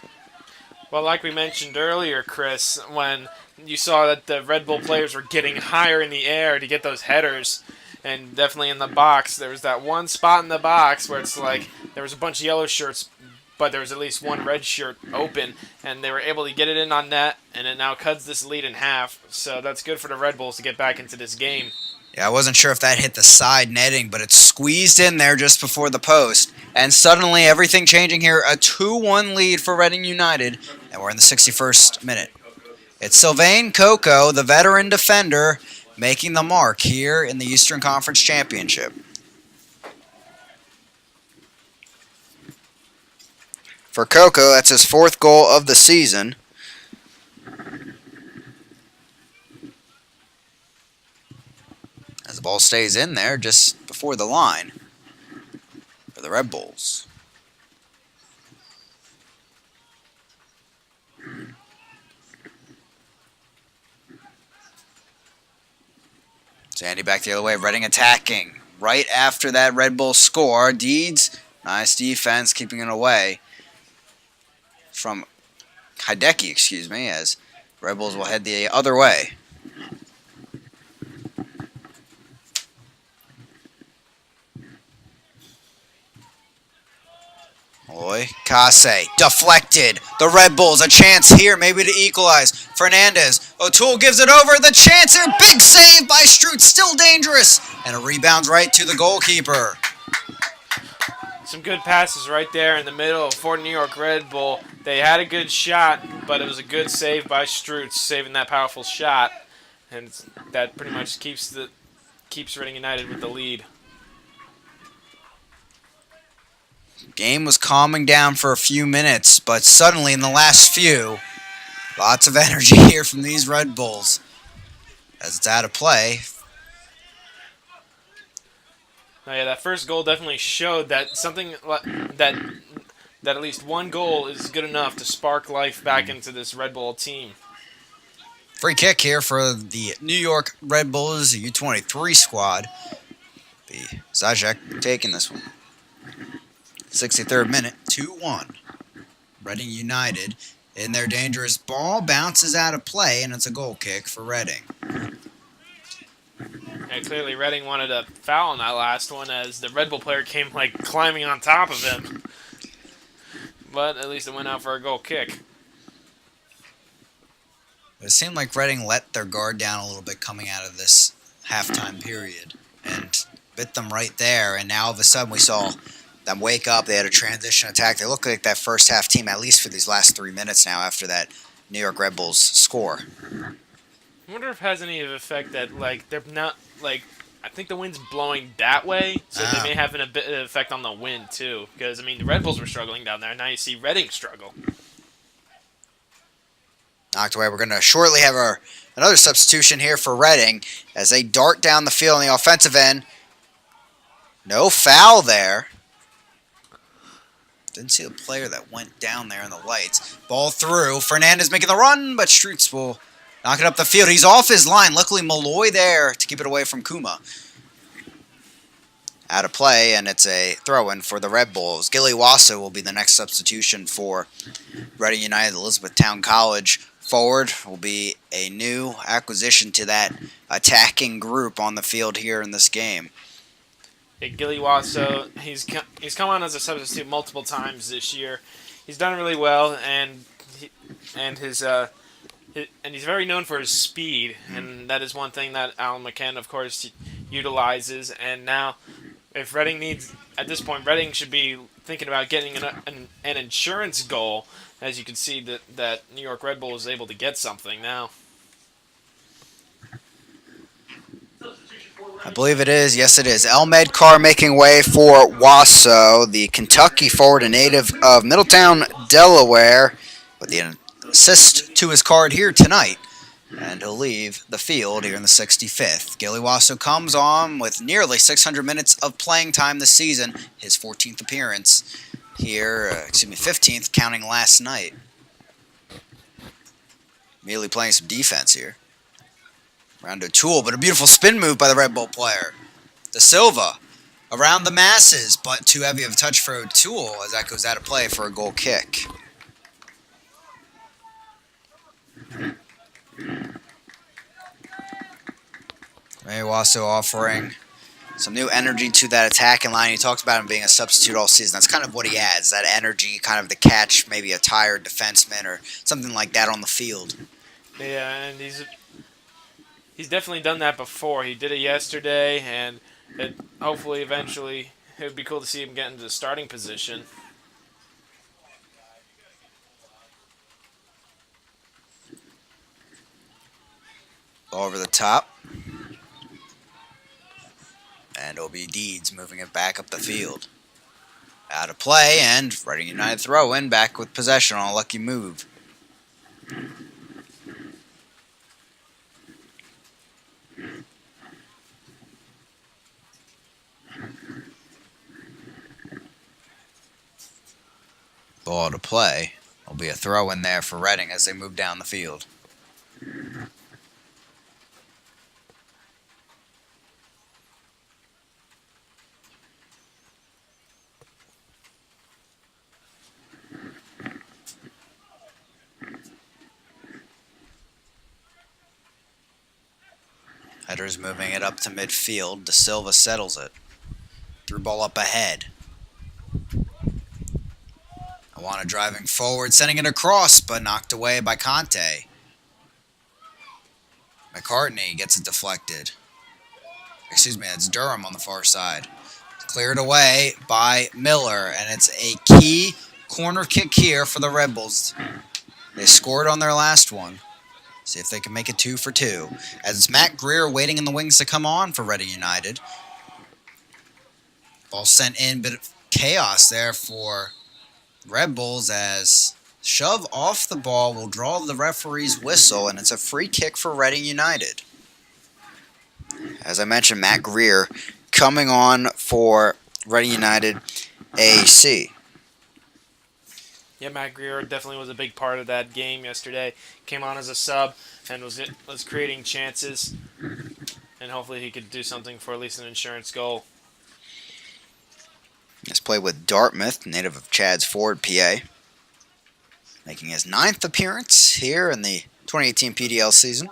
Well, like we mentioned earlier, Chris, when you saw that the Red Bull players were getting higher in the air to get those headers, and definitely in the box, there was that one spot in the box where it's like there was a bunch of yellow shirts, but there was at least one red shirt open, and they were able to get it in on net, and it now cuts this lead in half. So that's good for the Red Bulls to get back into this game. Yeah, I wasn't sure if that hit the side netting, but it squeezed in there just before the post. And suddenly everything changing here, a 2-1 lead for Reading United, and we're in the 61st minute. It's Sylvain Coco, the veteran defender, making the mark here in the Eastern Conference Championship. For Coco, that's his 4th goal of the season. As the ball stays in there just before the line for the Red Bulls. Sandy back the other way, Reading attacking. Right after that Red Bull score, Deeds, nice defense, keeping it away from Hideki, as Red Bulls will head the other way. Malloy, Kase, deflected. The Red Bulls, a chance here maybe to equalize. Fernandez, O'Toole gives it over. The chance here, big save by Strutz, still dangerous. And a rebound right to the goalkeeper. Some good passes right there in the middle for New York Red Bull. They had a good shot, but it was a good save by Strutz, saving that powerful shot. And that pretty much keeps Reading United with the lead. Game was calming down for a few minutes, but suddenly in the last few, lots of energy here from these Red Bulls. As it's out of play, Oh yeah, that first goal definitely showed that that at least one goal is good enough to spark life back into this Red Bull team. Free kick here for the New York Red Bulls U-23 squad. Be Zajac taking this one. 63rd minute, 2-1. Reading United in their dangerous ball bounces out of play, and it's a goal kick for Reading. And clearly Reading wanted a foul on that last one as the Red Bull player came like climbing on top of him. But at least it went out for a goal kick. It seemed like Reading let their guard down a little bit coming out of this halftime period and bit them right there. And now all of a sudden we saw them wake up. They had a transition attack. They look like that first half team, at least for these last 3 minutes now after that New York Red Bulls score. I wonder if it has any effect that like they're not like. I think the wind's blowing that way, so they may have a bit of effect on the wind too. Because I mean, the Red Bulls were struggling down there. Now you see Reading struggle. Knocked away. We're going to shortly have another substitution here for Reading as they dart down the field on the offensive end. No foul there. Didn't see the player that went down there in the lights. Ball through. Fernandez making the run, but Strutz will knock it up the field. He's off his line. Luckily, Malloy there to keep it away from Kuma. Out of play, and it's a throw-in for the Red Bulls. Gilly Wasso will be the next substitution for Reading United. Elizabethtown College forward will be a new acquisition to that attacking group on the field here in this game. Yeah, Gilly Wasso, he's come on as a substitute multiple times this year. He's done really well, and he's very known for his speed, and that is one thing that Alan McCann, of course, utilizes. And now, if Reading needs, at this point, Reading should be thinking about getting an insurance goal. As you can see, that New York Red Bull is able to get something now. I believe it is. Yes, it is. Elmed Carr making way for Wasso, the Kentucky forward, a native of Middletown, Delaware, with the assist to his card here tonight. And he'll leave the field here in the 65th. Gilly Wasso comes on with nearly 600 minutes of playing time this season, his 14th appearance here, 15th, counting last night. Immediately playing some defense here. Around O'Toole, but a beautiful spin move by the Red Bull player. De Silva around the masses, but too heavy of a touch for O'Toole as that goes out of play for a goal kick. Ray Wasso offering some new energy to that attacking line. He talked about him being a substitute all season. That's kind of what he adds, that energy, kind of to catch maybe a tired defenseman or something like that on the field. Yeah, and he's definitely done that before. He did it yesterday, and hopefully eventually it would be cool to see him get into the starting position. Over the top. And it'll be Deeds moving it back up the field. Out of play, and Reading United throw in, back with possession on a lucky move. Ball to play. There'll be a throw in there for Reading as they move down the field. Headers moving it up to midfield. De Silva settles it. Through ball up ahead. Awana driving forward, sending it across, but knocked away by Conte. McCartney gets it deflected. Excuse me, it's Durham on the far side. Cleared away by Miller, and it's a key corner kick here for the Red Bulls. They scored on their last one. See if they can make it 2 for 2. As it's Matt Greer waiting in the wings to come on for Reading United. Ball sent in, bit of chaos there for Red Bulls as shove off the ball will draw the referee's whistle, and it's a free kick for Reading United. As I mentioned, Matt Greer coming on for Reading United AC. Yeah, Matt Greer definitely was a big part of that game yesterday. Came on as a sub and was creating chances, and hopefully he could do something for at least an insurance goal. He's played with Dartmouth, native of Chadds Ford, PA, making his 9th appearance here in the 2018 PDL season.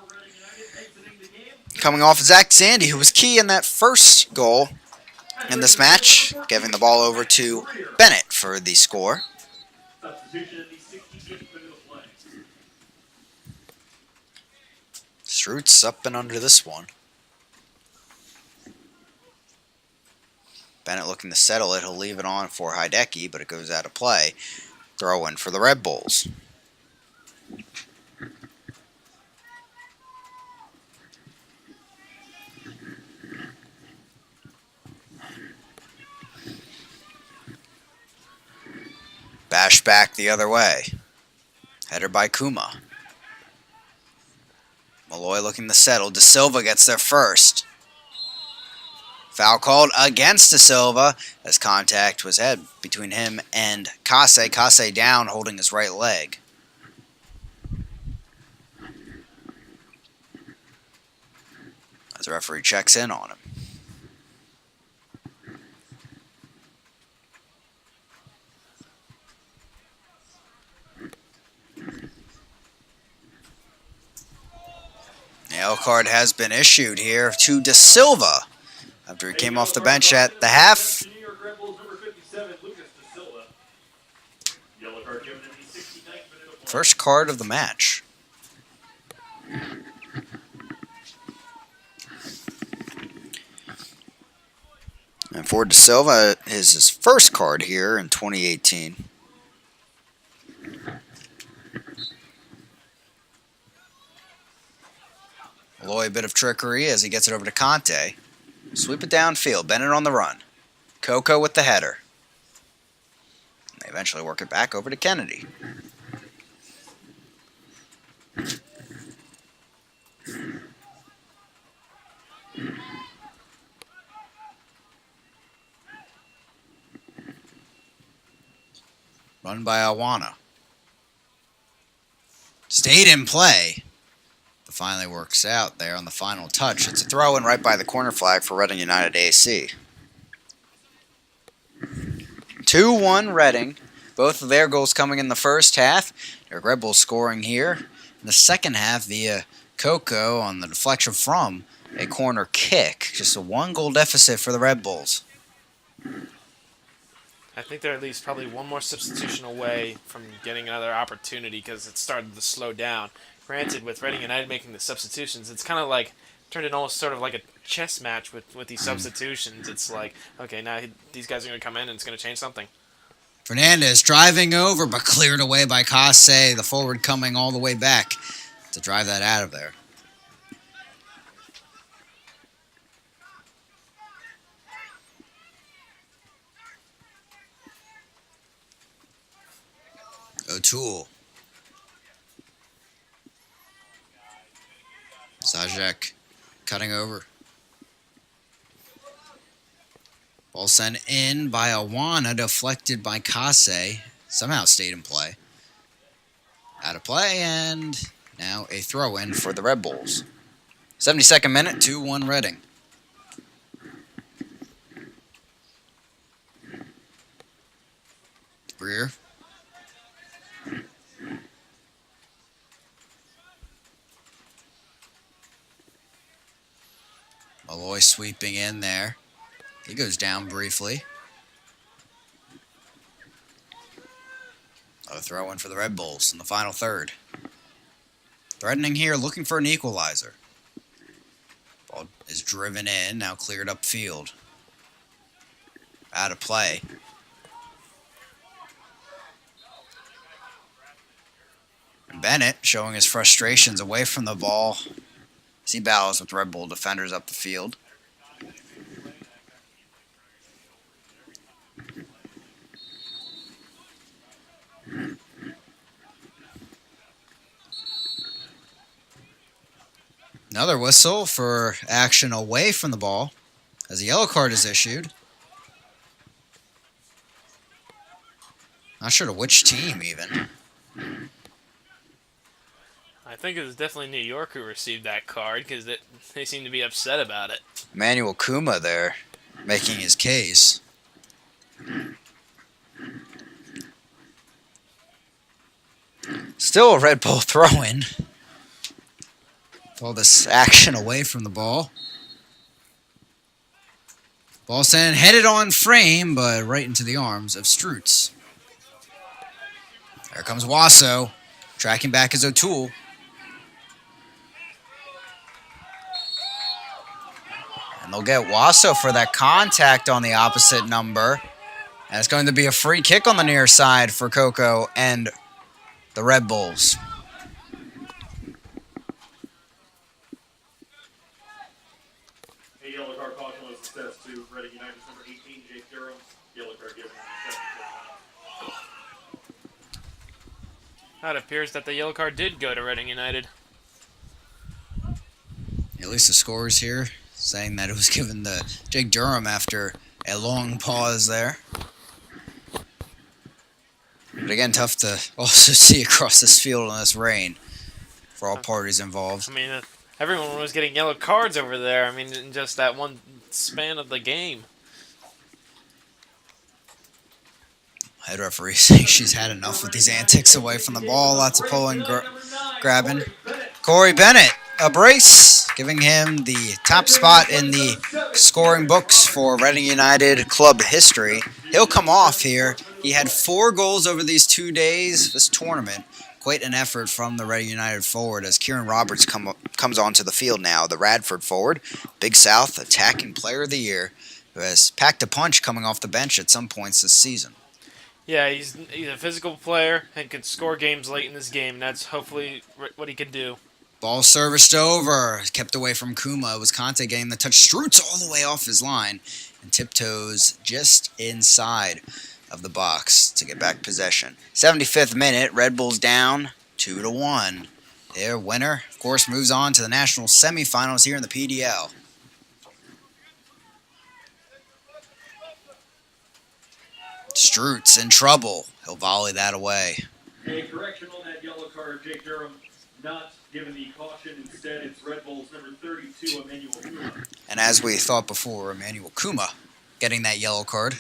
Coming off Zach Zandy, who was key in that first goal in this match, giving the ball over to Bennett for the score. Strutz up and under this one. Bennett looking to settle it. He'll leave it on for Hideki, but it goes out of play. Throw in for the Red Bulls. Bash back the other way. Header by Kuma. Malloy looking to settle. De Silva gets there first. Foul called against De Silva as contact was had between him and Kase. Kase down, holding his right leg. As the referee checks in on him. The yellow card has been issued here to De Silva after he came off the bench at the half. First card of the match. And for De Silva, his first card here in 2018. Malloy, a bit of trickery as he gets it over to Conte. Sweep it downfield. Bennett on the run. Coco with the header. They eventually work it back over to Kennedy. Run by Awana. Stayed in play. But finally works out there on the final touch. It's a throw-in right by the corner flag for Reading United AC. 2-1 Reading. Both of their goals coming in the first half. Their Red Bulls scoring here in the second half via Coco on the deflection from a corner kick. Just a 1-goal deficit for the Red Bulls. I think they're at least probably one more substitution away from getting another opportunity because it started to slow down. Granted, with Reading United making the substitutions, it's kind of like turned it almost sort of like a chess match with these substitutions. It's like, okay, now these guys are going to come in and it's going to change something. Fernandez driving over, but cleared away by Kase. The forward coming all the way back to drive that out of there. O'Toole. Sajek cutting over. Ball sent in by Awana, deflected by Kase. Somehow stayed in play. Out of play, and now a throw-in for the Red Bulls. 72nd minute, 2-1 Reading. Greer. Malloy sweeping in there. He goes down briefly. A throw in for the Red Bulls in the final third. Threatening here, looking for an equalizer. Ball is driven in, now cleared upfield. Out of play. Bennett showing his frustrations away from the ball as he battles with Red Bull defenders up the field. Another whistle for action away from the ball as a yellow card is issued. Not sure to which team, even. I think it was definitely New York who received that card because they seem to be upset about it. Emmanuel Kuma there, making his case. Still a Red Bull throw-in. All this action away from the ball. Ball sent headed on frame, but right into the arms of Strutz. There comes Wasso. Tracking back is O'Toole. And they'll get Wasso for that contact on the opposite number. And it's going to be a free kick on the near side for Coco and the Red Bulls. A yellow card caution was assessed to Reading United's number 18, Jake Durham. Yellow card given on the It appears that the yellow card did go to Reading United. At least the scorers here saying that it was given to Jake Durham after a long pause there. But again, tough to also see across this field in this rain for all parties involved. I mean, everyone was getting yellow cards over there. I mean, in just that one span of the game. Head referee saying she's had enough with these antics away from the ball. Lots of pulling, grabbing. Corey Bennett, a brace, giving him the top spot in the scoring books for Reading United club history. He'll come off here. He had 4 goals over these 2 days, this tournament. Quite an effort from the Reading United forward as Kieran Roberts comes onto the field now. The Radford forward, Big South attacking player of the year, who has packed a punch coming off the bench at some points this season. Yeah, he's a physical player and can score games late in this game. And that's hopefully what he can do. Ball serviced over, kept away from Kuma. It was Conte getting the touch. Strutz all the way off his line and tiptoes just inside of the box to get back possession. 75th minute, Red Bulls down 2-1. Their winner, of course, moves on to the national semifinals here in the PDL. Strutz in trouble. He'll volley that away. A correction on that yellow card, Jake Durham not given the caution. Instead, it's Red Bulls number 32, Emmanuel Kuma. And as we thought before, Emmanuel Kuma getting that yellow card.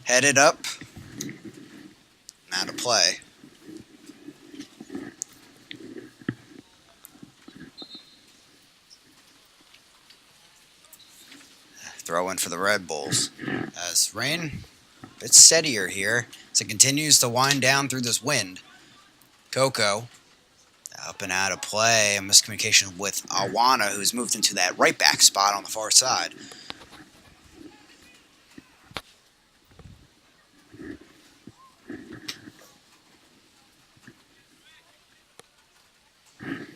Headed up. Now to play. Throw in for the Red Bulls. As rain, a bit steadier here as it continues to wind down through this wind. Coco up and out of play. A miscommunication with Awana, who's moved into that right back spot on the far side.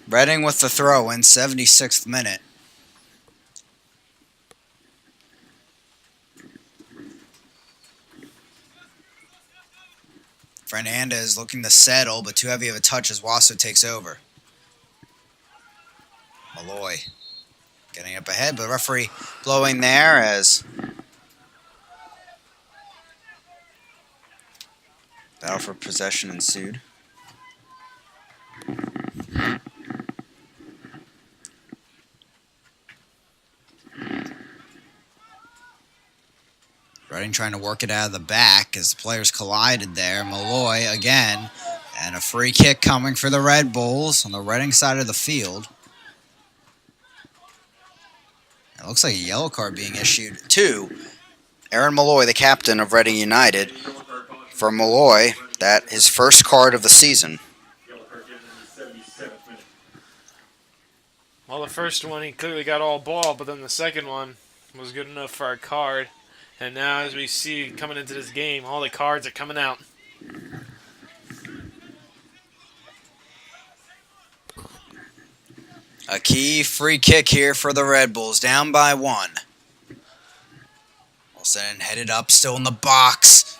Reading with the throw in, 76th minute. Fernandez looking to settle, but too heavy of a touch as Wasso takes over. Malloy getting up ahead, but the referee blowing there as battle for possession ensued. Reading trying to work it out of the back as the players collided there. Malloy again, and a free kick coming for the Red Bulls on the Reading side of the field. It looks like a yellow card being issued to Aaron Malloy, the captain of Reading United. For Malloy, that his first card of the season. Well, the first one he clearly got all ball, but then the second one was good enough for a card. And now, as we see coming into this game, all the cards are coming out. A key free kick here for the Red Bulls, down by 1. Wilson headed up, still in the box.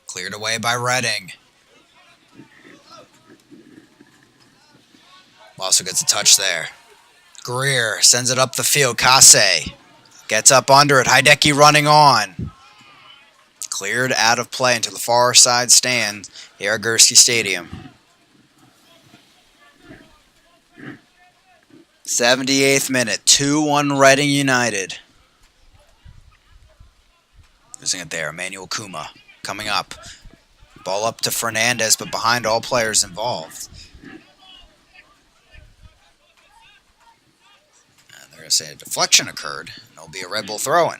Cleared away by Reading. Also gets a touch there. Greer sends it up the field. Kase gets up under it. Hideki running on. Cleared out of play into the far side stand here at Gursky Stadium. 78th minute, 2-1 Reading United. Losing it there, Emmanuel Kuma coming up. Ball up to Fernandez, but behind all players involved. And they're going to say a deflection occurred. And it'll be a Red Bull throw-in.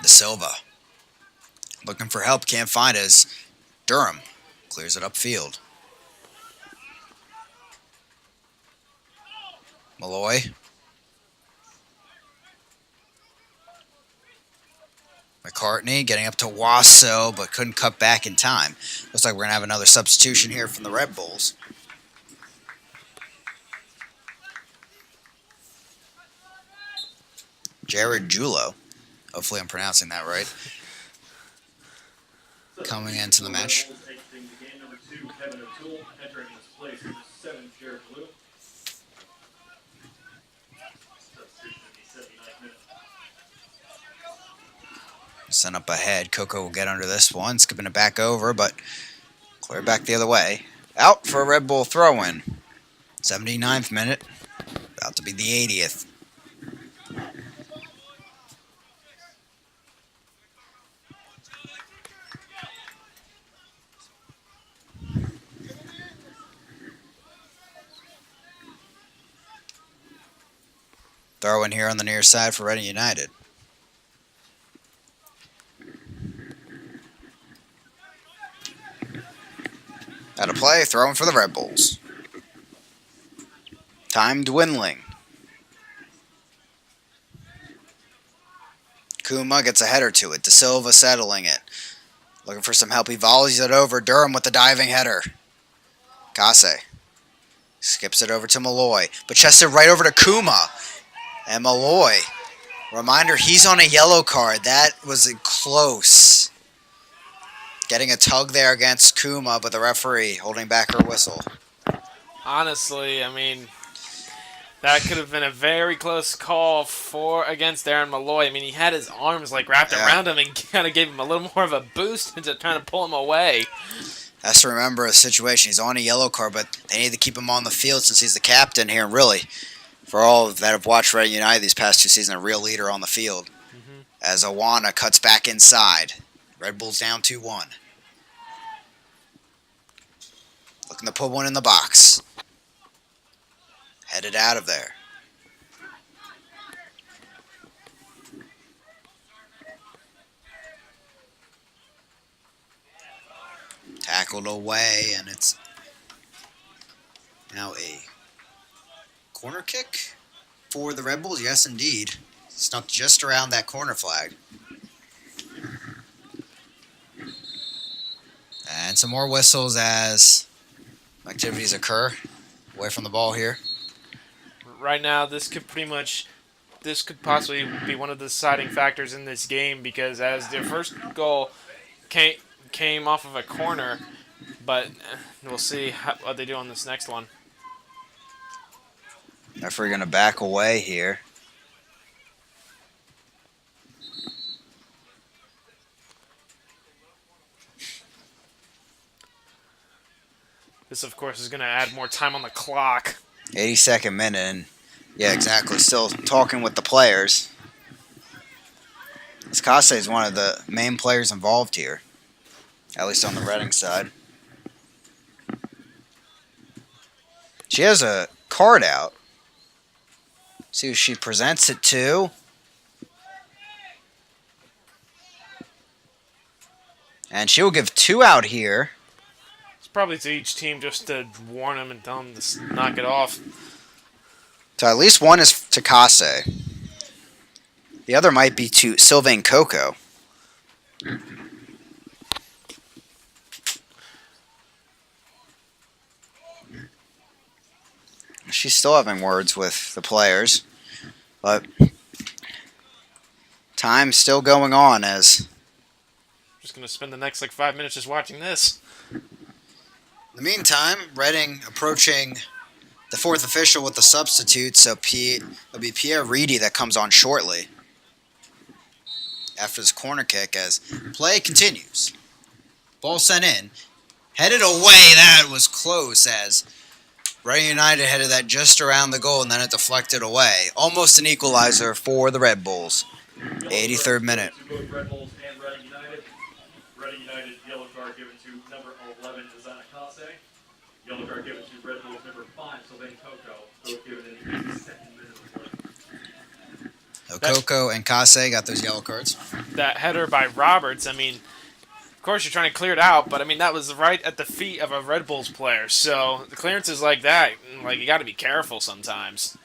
De Silva looking for help, can't find it as Durham clears it upfield. Malloy. McCartney getting up to Wasso, but couldn't cut back in time. Looks like we're going to have another substitution here from the Red Bulls. Jared Julo. Hopefully I'm pronouncing that right. Coming into the match. Exiting the game, number 2, Kevin O'Toole. Entering his place, number 7, Jared Blue. Substitution in the 79th minute. Sent up ahead. Coco will get under this one. Skipping it back over, but clear back the other way. Out for a Red Bull throw-in. 79th minute. About to be the 80th. Throw in here on the near side for Reading United. Out of play, throwing for the Red Bulls. Time dwindling. Kuma gets a header to it. De Silva settling it. Looking for some help. He volleys it over. Durham with the diving header. Kase skips it over to Malloy. But chests it right over to Kuma. And Malloy. Reminder, he's on a yellow card. That was close. Getting a tug there against Kuma, but the referee holding back her whistle. Honestly, I mean, that could have been a very close call against Aaron Malloy. I mean, he had his arms like wrapped around him and kind of gave him a little more of a boost into trying to pull him away. Has to remember the situation. He's on a yellow card, but they need to keep him on the field since he's the captain here. And really, for all that have watched Reading United these past 2 seasons, a real leader on the field. Mm-hmm. As Awana cuts back inside. Red Bulls down 2-1. Looking to put one in the box. Headed out of there. Tackled away, and it's now a corner kick for the Red Bulls. Yes, indeed. Snuck just around that corner flag. And some more whistles as activities occur away from the ball here. Right now, this could possibly be one of the deciding factors in this game, because as their first goal came off of a corner, but we'll see what they do on this next one. Referee going to back away here. This, of course, is going to add more time on the clock. 82nd minute, and yeah, exactly. Still talking with the players. Kase is one of the main players involved here, at least on the Reading side. She has a card out. See who she presents it to. And she'll give 2 out here. Probably to each team just to warn them and tell them to knock it off. So at least one is to Kase. The other might be to Sylvain Coco. She's still having words with the players, but Time still going on as Just gonna spend the next like 5 minutes just watching this. in the meantime, Reading approaching the fourth official with the substitute, so it'll be Pierre Reedy that comes on shortly after this corner kick as play continues. Ball sent in, headed away. That was close as Reading United headed that just around the goal and then it deflected away. Almost an equalizer for the Red Bulls. 83rd minute. Both Red Bulls and Reading United. Reading United yellow card given to number 11, Zana Kase. Yellow card given to Red Bulls number 5, Sylvain Coco. Both given in the 82nd minute of play. Okoko and Kase got those yellow cards. That header by Roberts, I mean, of course you're trying to clear it out, but I mean that was right at the feet of a Red Bulls player. So the clearances like that, like you got to be careful sometimes.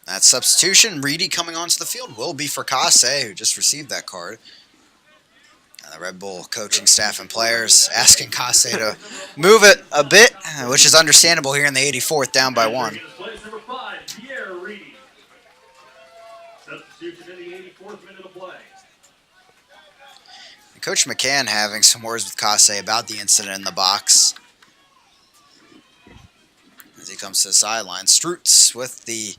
That substitution, Reedy coming onto the field, will be for Kase, who just received that card. And the Red Bull coaching staff and players asking Kase to move it a bit, which is understandable here in the 84th, down by 1. Number 5, Pierre Reedy. Substitution in the 84th minute of play. Coach McCann having some words with Kase about the incident in the box. As he comes to the sideline, Strutz with the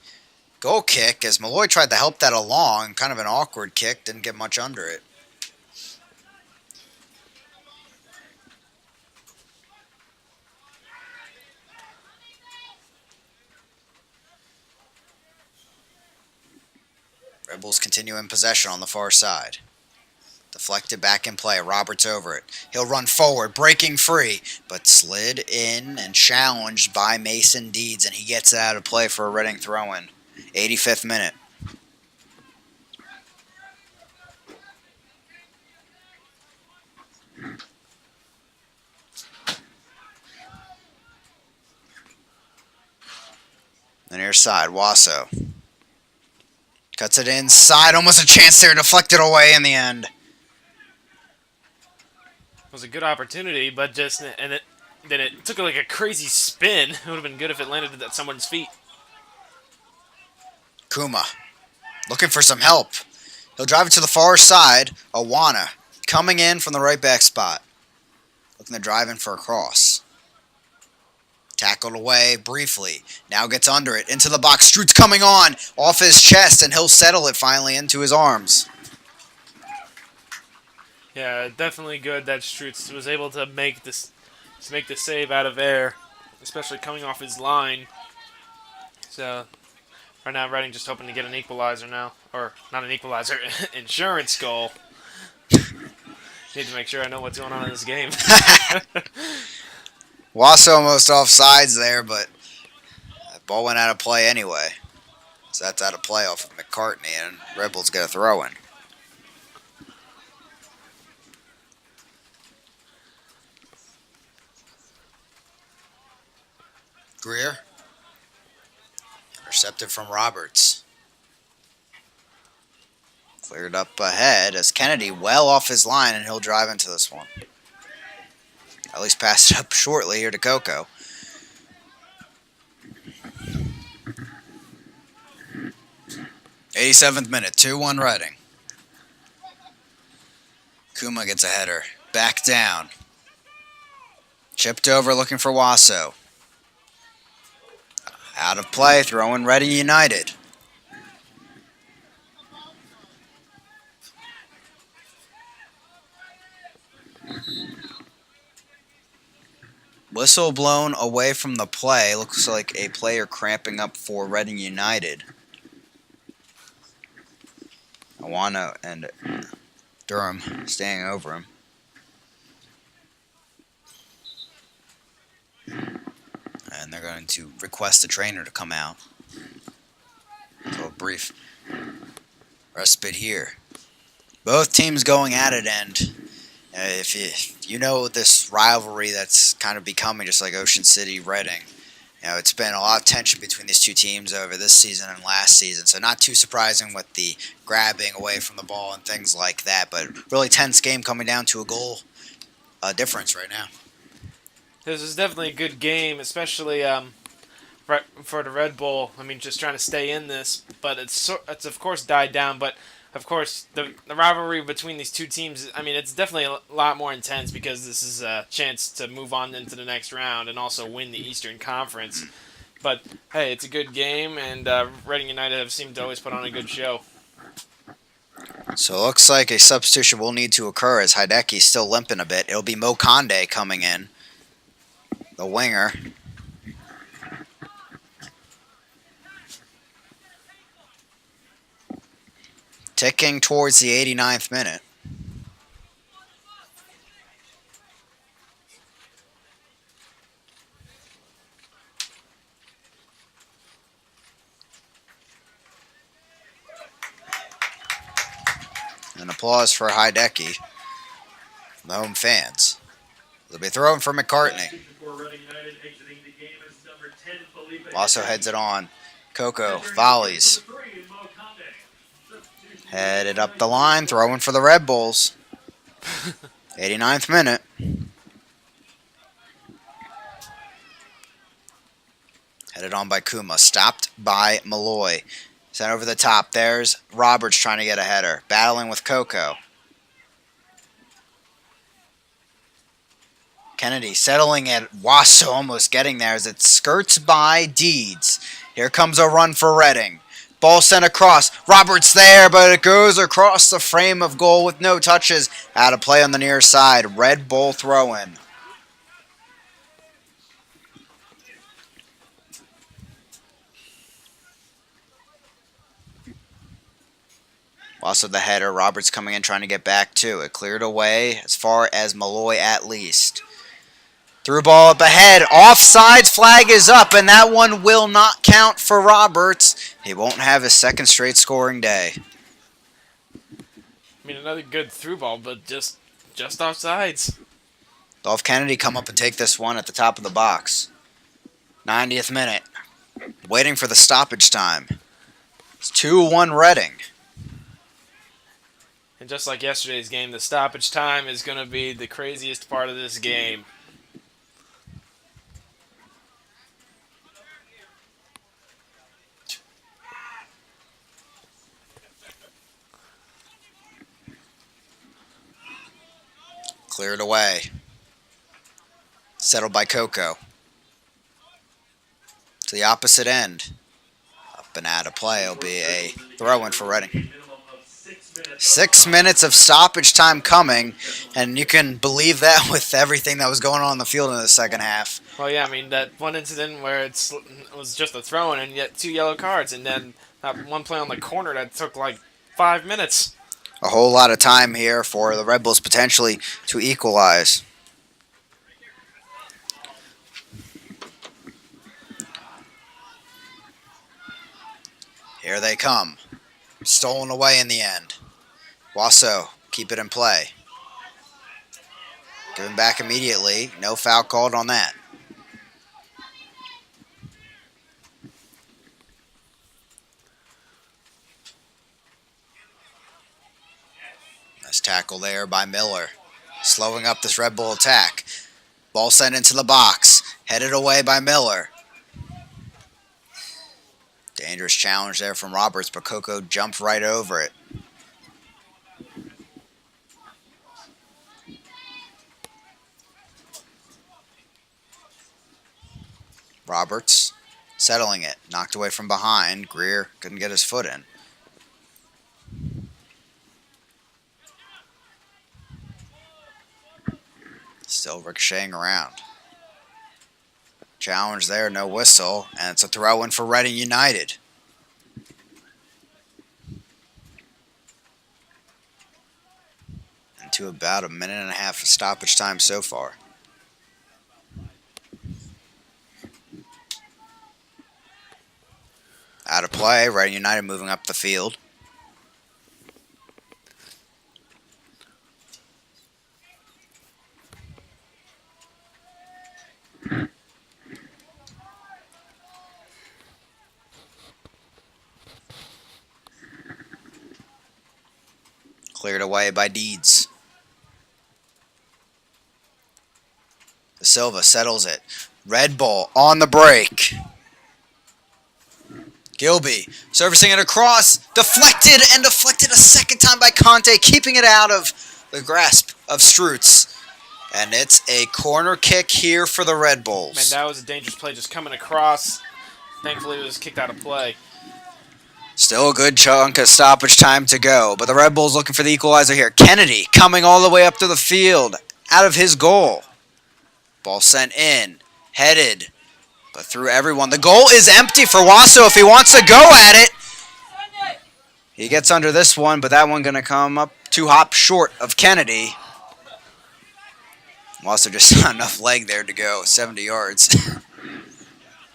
goal kick as Malloy tried to help that along. Kind of an awkward kick, didn't get much under it. Red Bulls continue in possession on the far side. Deflected back in play. Roberts over it. He'll run forward, breaking free, but slid in and challenged by Mason Deeds, and he gets it out of play for a Reading throw-in. 85th minute. The near side, Wasso. Cuts it inside, almost a chance there, deflected away in the end. It was a good opportunity, but just then it took like a crazy spin. It would have been good if it landed at someone's feet. Kuma looking for some help. He'll drive it to the far side. Awana coming in from the right back spot. Looking to drive in for a cross. Tackled away briefly. Now gets under it. Into the box. Strutz coming on. Off his chest, and he'll settle it finally into his arms. Yeah, definitely good that Strutz was able to make the save out of air, especially coming off his line. So right now, Reading just hoping to get an equalizer now, or not an equalizer, insurance goal. Need to make sure I know what's going on in this game. Wasso almost off sides there, but that ball went out of play anyway. So that's out of play off of McCartney, and Red Bulls get a throw in. Greer. Intercepted from Roberts. Cleared up ahead as Kennedy well off his line, and he'll drive into this one. At least pass it up shortly here to Coco. '87th minute, 2-1 Reading. Kuma gets a header. Back down. Chipped over looking for Wasso. Out of play, throwing Reading United. Whistle blown away from the play. Looks like a player cramping up for Reading United. Awana and Durham staying over him. And they're going to request the trainer to come out. So a brief respite here. Both teams going at it, and if you know this rivalry that's kind of becoming just like Ocean City, Reading, you know, it's been a lot of tension between these two teams over this season and last season. So not too surprising with the grabbing away from the ball and things like that. But really tense game coming down to a goal difference right now. This is definitely a good game, especially for the Red Bull. I mean, just trying to stay in this, but it's of course died down. But of course, the rivalry between these two teams. I mean, it's definitely a lot more intense because this is a chance to move on into the next round and also win the Eastern Conference. But hey, it's a good game, and Reading United have seemed to always put on a good show. So it looks like a substitution will need to occur as Hideki's still limping a bit. It'll be Mo Conde coming in, the winger. Ticking towards the 89th minute. An applause for Hideki from the home fans. They'll be throwing for McCartney. Also heads it on. Coco volleys. Headed up the line, throwing for the Red Bulls. 89th minute. Headed on by Kuma. Stopped by Malloy. Sent over the top. There's Roberts trying to get a header. Battling with Coco. Kennedy settling at Wasso, almost getting there as it skirts by Deeds. Here comes a run for Reading. Ball sent across. Roberts there, but it goes across the frame of goal with no touches. Out of play on the near side. Red Bull throw-in. Also the header. Roberts coming in trying to get back to it. Cleared away as far as Malloy at least. Through ball up ahead. Offsides flag is up, and that one will not count for Roberts. He won't have his second straight scoring day. I mean, another good through ball, but just offsides. Dolph Kennedy come up and take this one at the top of the box. 90th minute. Waiting for the stoppage time. It's 2-1 Reading. And just like yesterday's game, the stoppage time is going to be the craziest part of this game. Cleared away. Settled by Coco. To the opposite end. Up and out of play. It'll be a throw-in for Reading. 6 minutes of stoppage time coming, and you can believe that with everything that was going on the field in the second half. Well, yeah, I mean, that one incident where it was just a throw-in and yet 2 yellow cards, and then that one play on the corner that took like 5 minutes. A whole lot of time here for the Red Bulls potentially to equalize. Here they come. Stolen away in the end. Wasso, keep it in play. Given back immediately. No foul called on that. Nice tackle there by Miller. Slowing up this Red Bull attack. Ball sent into the box. Headed away by Miller. Dangerous challenge there from Roberts, but Coco jumped right over it. Roberts settling it. Knocked away from behind. Greer couldn't get his foot in. Still ricocheting around. Challenge there, no whistle, and it's a throw-in for Reading United. Into about a minute and a half of stoppage time so far. Out of play, Reading United moving up the field. Cleared away by Deeds. De Silva settles it. Red Bull on the break. Gilby servicing it across, deflected and deflected a second time by Conte, keeping it out of the grasp of Strutz. And it's a corner kick here for the Red Bulls. Man, that was a dangerous play just coming across. Thankfully, it was kicked out of play. Still a good chunk of stoppage time to go, but the Red Bulls looking for the equalizer here. Kennedy coming all the way up to the field, out of his goal. Ball sent in, headed, but through everyone. The goal is empty for Wasso if he wants to go at it. He gets under this one, but that one going to come up 2 hops short of Kennedy. Wasso just not enough leg there to go, 70 yards.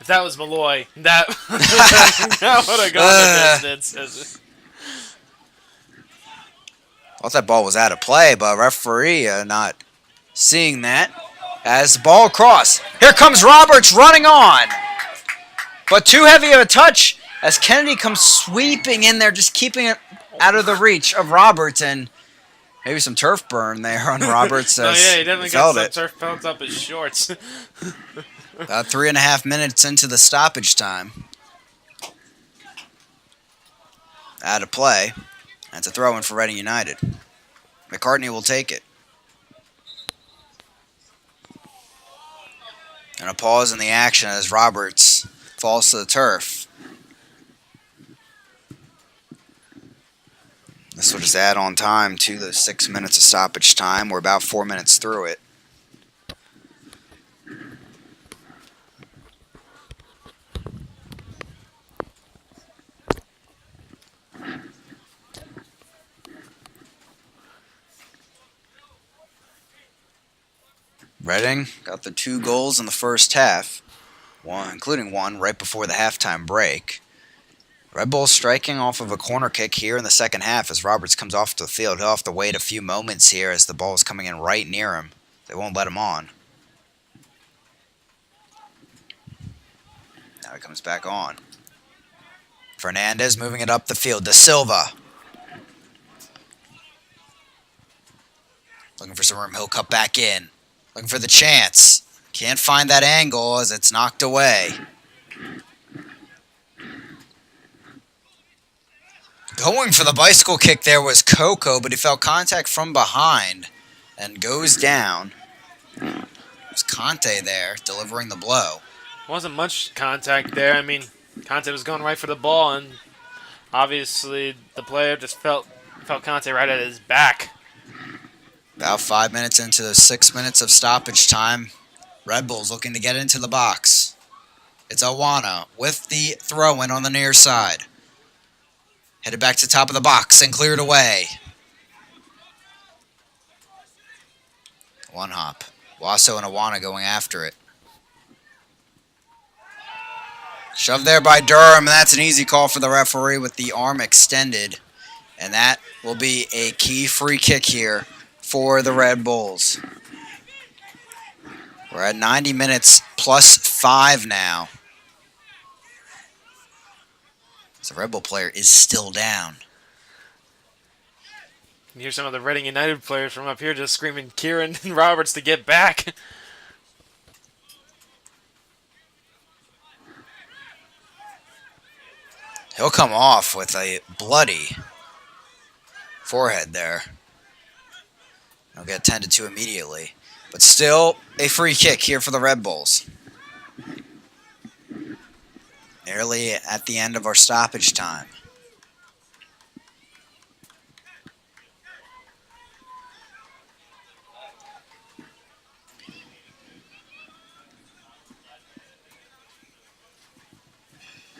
If that was Malloy, that would have gone the distance. Thought that ball was out of play, but referee not seeing that. As the ball across. Here comes Roberts running on. But too heavy of a touch as Kennedy comes sweeping in there, just keeping it out of the reach of Roberts. And maybe some turf burn there on Roberts. Oh, yeah, he definitely got some turf pelts up his shorts. About 3.5 minutes into the stoppage time. Out of play. That's a throw-in for Reading United. McCartney will take it. And a pause in the action as Roberts falls to the turf. This will just add on time to the 6 minutes of stoppage time. We're about 4 minutes through it. Reading got the 2 goals in the first half, including one right before the halftime break. Red Bulls striking off of a corner kick here in the second half as Roberts comes off the field. He'll have to wait a few moments here as the ball is coming in right near him. They won't let him on. Now he comes back on. Fernandez moving it up the field. De Silva. Looking for some room. He'll cut back in. Looking for the chance. Can't find that angle as it's knocked away. Going for the bicycle kick there was Coco, but he felt contact from behind and goes down. There's Conte there delivering the blow. Wasn't much contact there. I mean, Conte was going right for the ball, and obviously the player just felt Conte right at his back. About 5 minutes into the 6 minutes of stoppage time. Red Bulls looking to get into the box. It's Awana with the throw-in on the near side. Headed back to the top of the box and cleared away. One hop. Wasso and Awana going after it. Shoved there by Durham, and that's an easy call for the referee with the arm extended. And that will be a key free kick here for the Red Bulls. We're at 90 minutes plus 5 now. The Red Bull player is still down. You hear some of the Reading United players from up here just screaming Kieran and Roberts to get back. He'll come off with a bloody forehead there. He'll get tended to immediately. But still a free kick here for the Red Bulls. Nearly at the end of our stoppage time.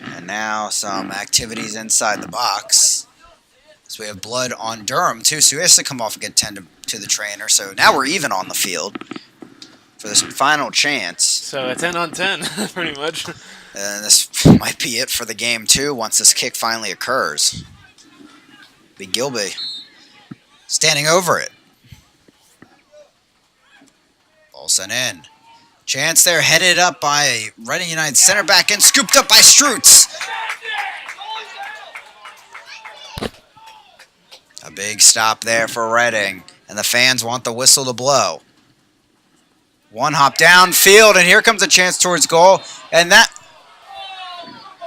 And now some activities inside the box. So we have blood on Durham too, so he has to come off and get tended to the trainer. So now we're even on the field for this final chance. So a 10 on 10, pretty much. And this might be it for the game, too, once this kick finally occurs. Be Gilby standing over it. Ball sent in. Chance there, headed up by Reading United center back and scooped up by Strutz. A big stop there for Reading, and the fans want the whistle to blow. One hop downfield, and here comes a chance towards goal, and that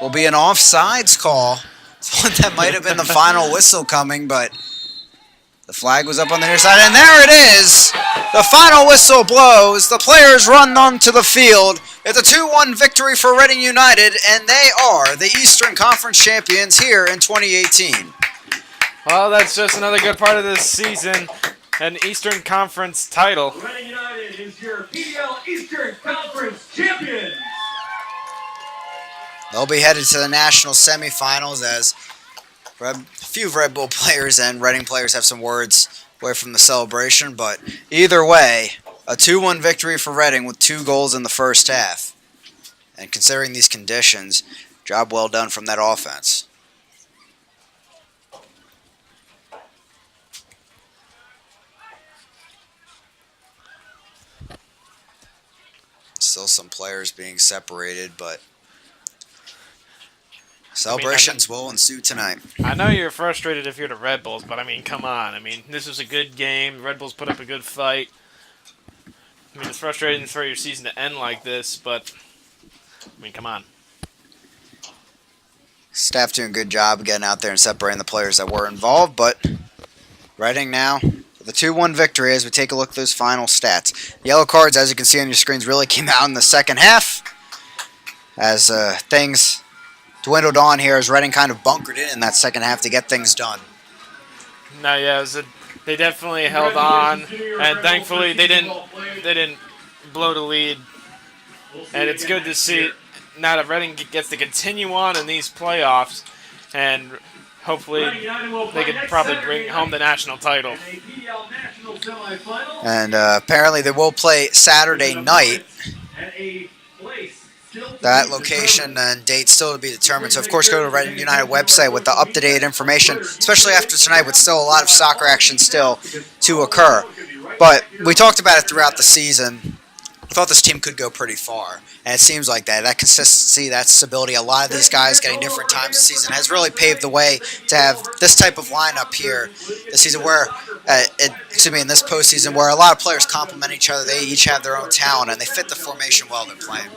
will be an offsides call. That might have been the final whistle coming, but the flag was up on the near side, and there it is. The final whistle blows. The players run onto the field. It's a 2-1 victory for Reading United, and they are the Eastern Conference champions here in 2018. Well, that's just another good part of this season. An Eastern Conference title. Reading United is your PDL Eastern Conference champion. They'll be headed to the national semifinals as a few Red Bull players and Reading players have some words away from the celebration. But either way, a 2-1 victory for Reading with 2 goals in the first half. And considering these conditions, job well done from that offense. Still some players being separated, but celebrations will ensue tonight. I know you're frustrated if you're the Red Bulls, but I mean, come on. I mean, this was a good game. Red Bulls put up a good fight. I mean, it's frustrating for your season to end like this, but I mean, come on. Staff doing a good job of getting out there and separating the players that were involved, but Reading now with a 2-1 victory as we take a look at those final stats. Yellow cards, as you can see on your screens, really came out in the second half as things dwindled on here as Reading kind of bunkered in that second half to get things done. No, yeah, they definitely held on, and thankfully they didn't blow the lead. And it's good to see now that Reading gets to continue on in these playoffs, and hopefully they could probably bring home the national title. And apparently they will play Saturday night. That location and date still to be determined. So, of course, go to Reading United website with the up-to-date information, especially after tonight with still a lot of soccer action still to occur. But we talked about it throughout the season. I thought this team could go pretty far, and it seems like that. That consistency, that stability, a lot of these guys getting different times of the season has really paved the way to have this type of lineup here this season where, in this postseason, where a lot of players complement each other. They each have their own talent, and they fit the formation well they're playing.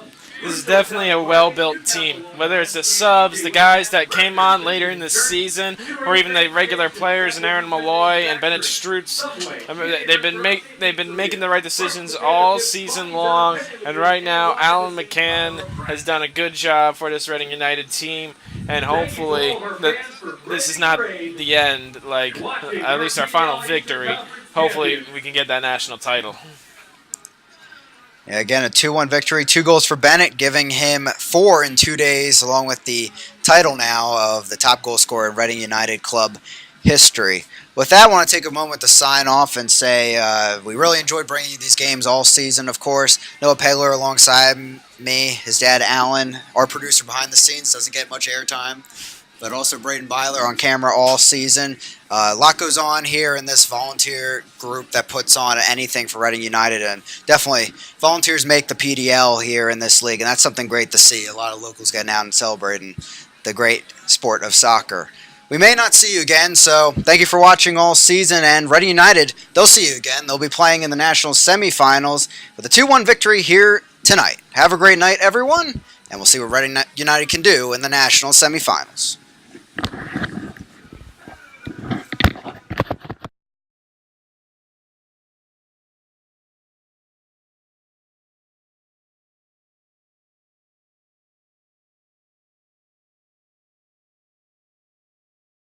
This is definitely a well-built team. Whether it's the subs, the guys that came on later in the season, or even the regular players, and Aaron Malloy and Bennett Strutz, I mean, they've been making the right decisions all season long. And right now, Alan McCann has done a good job for this Reading United team. And hopefully, this is not the end. Like at least our final victory. Hopefully, we can get that national title. Yeah, again, a 2-1 victory. 2 goals for Bennett, giving him 4 in 2 days, along with the title now of the top goal scorer in Reading United club history. With that, I want to take a moment to sign off and say we really enjoyed bringing you these games all season, of course. Noah Pegler alongside me, his dad Alan, our producer behind the scenes, doesn't get much airtime, but also Braden Byler on camera all season. A lot goes on here in this volunteer group that puts on anything for Reading United, and definitely volunteers make the PDL here in this league, and that's something great to see. A lot of locals getting out and celebrating the great sport of soccer. We may not see you again, so thank you for watching all season, and Reading United, they'll see you again. They'll be playing in the national semifinals with a 2-1 victory here tonight. Have a great night, everyone, and we'll see what Reading United can do in the national semifinals.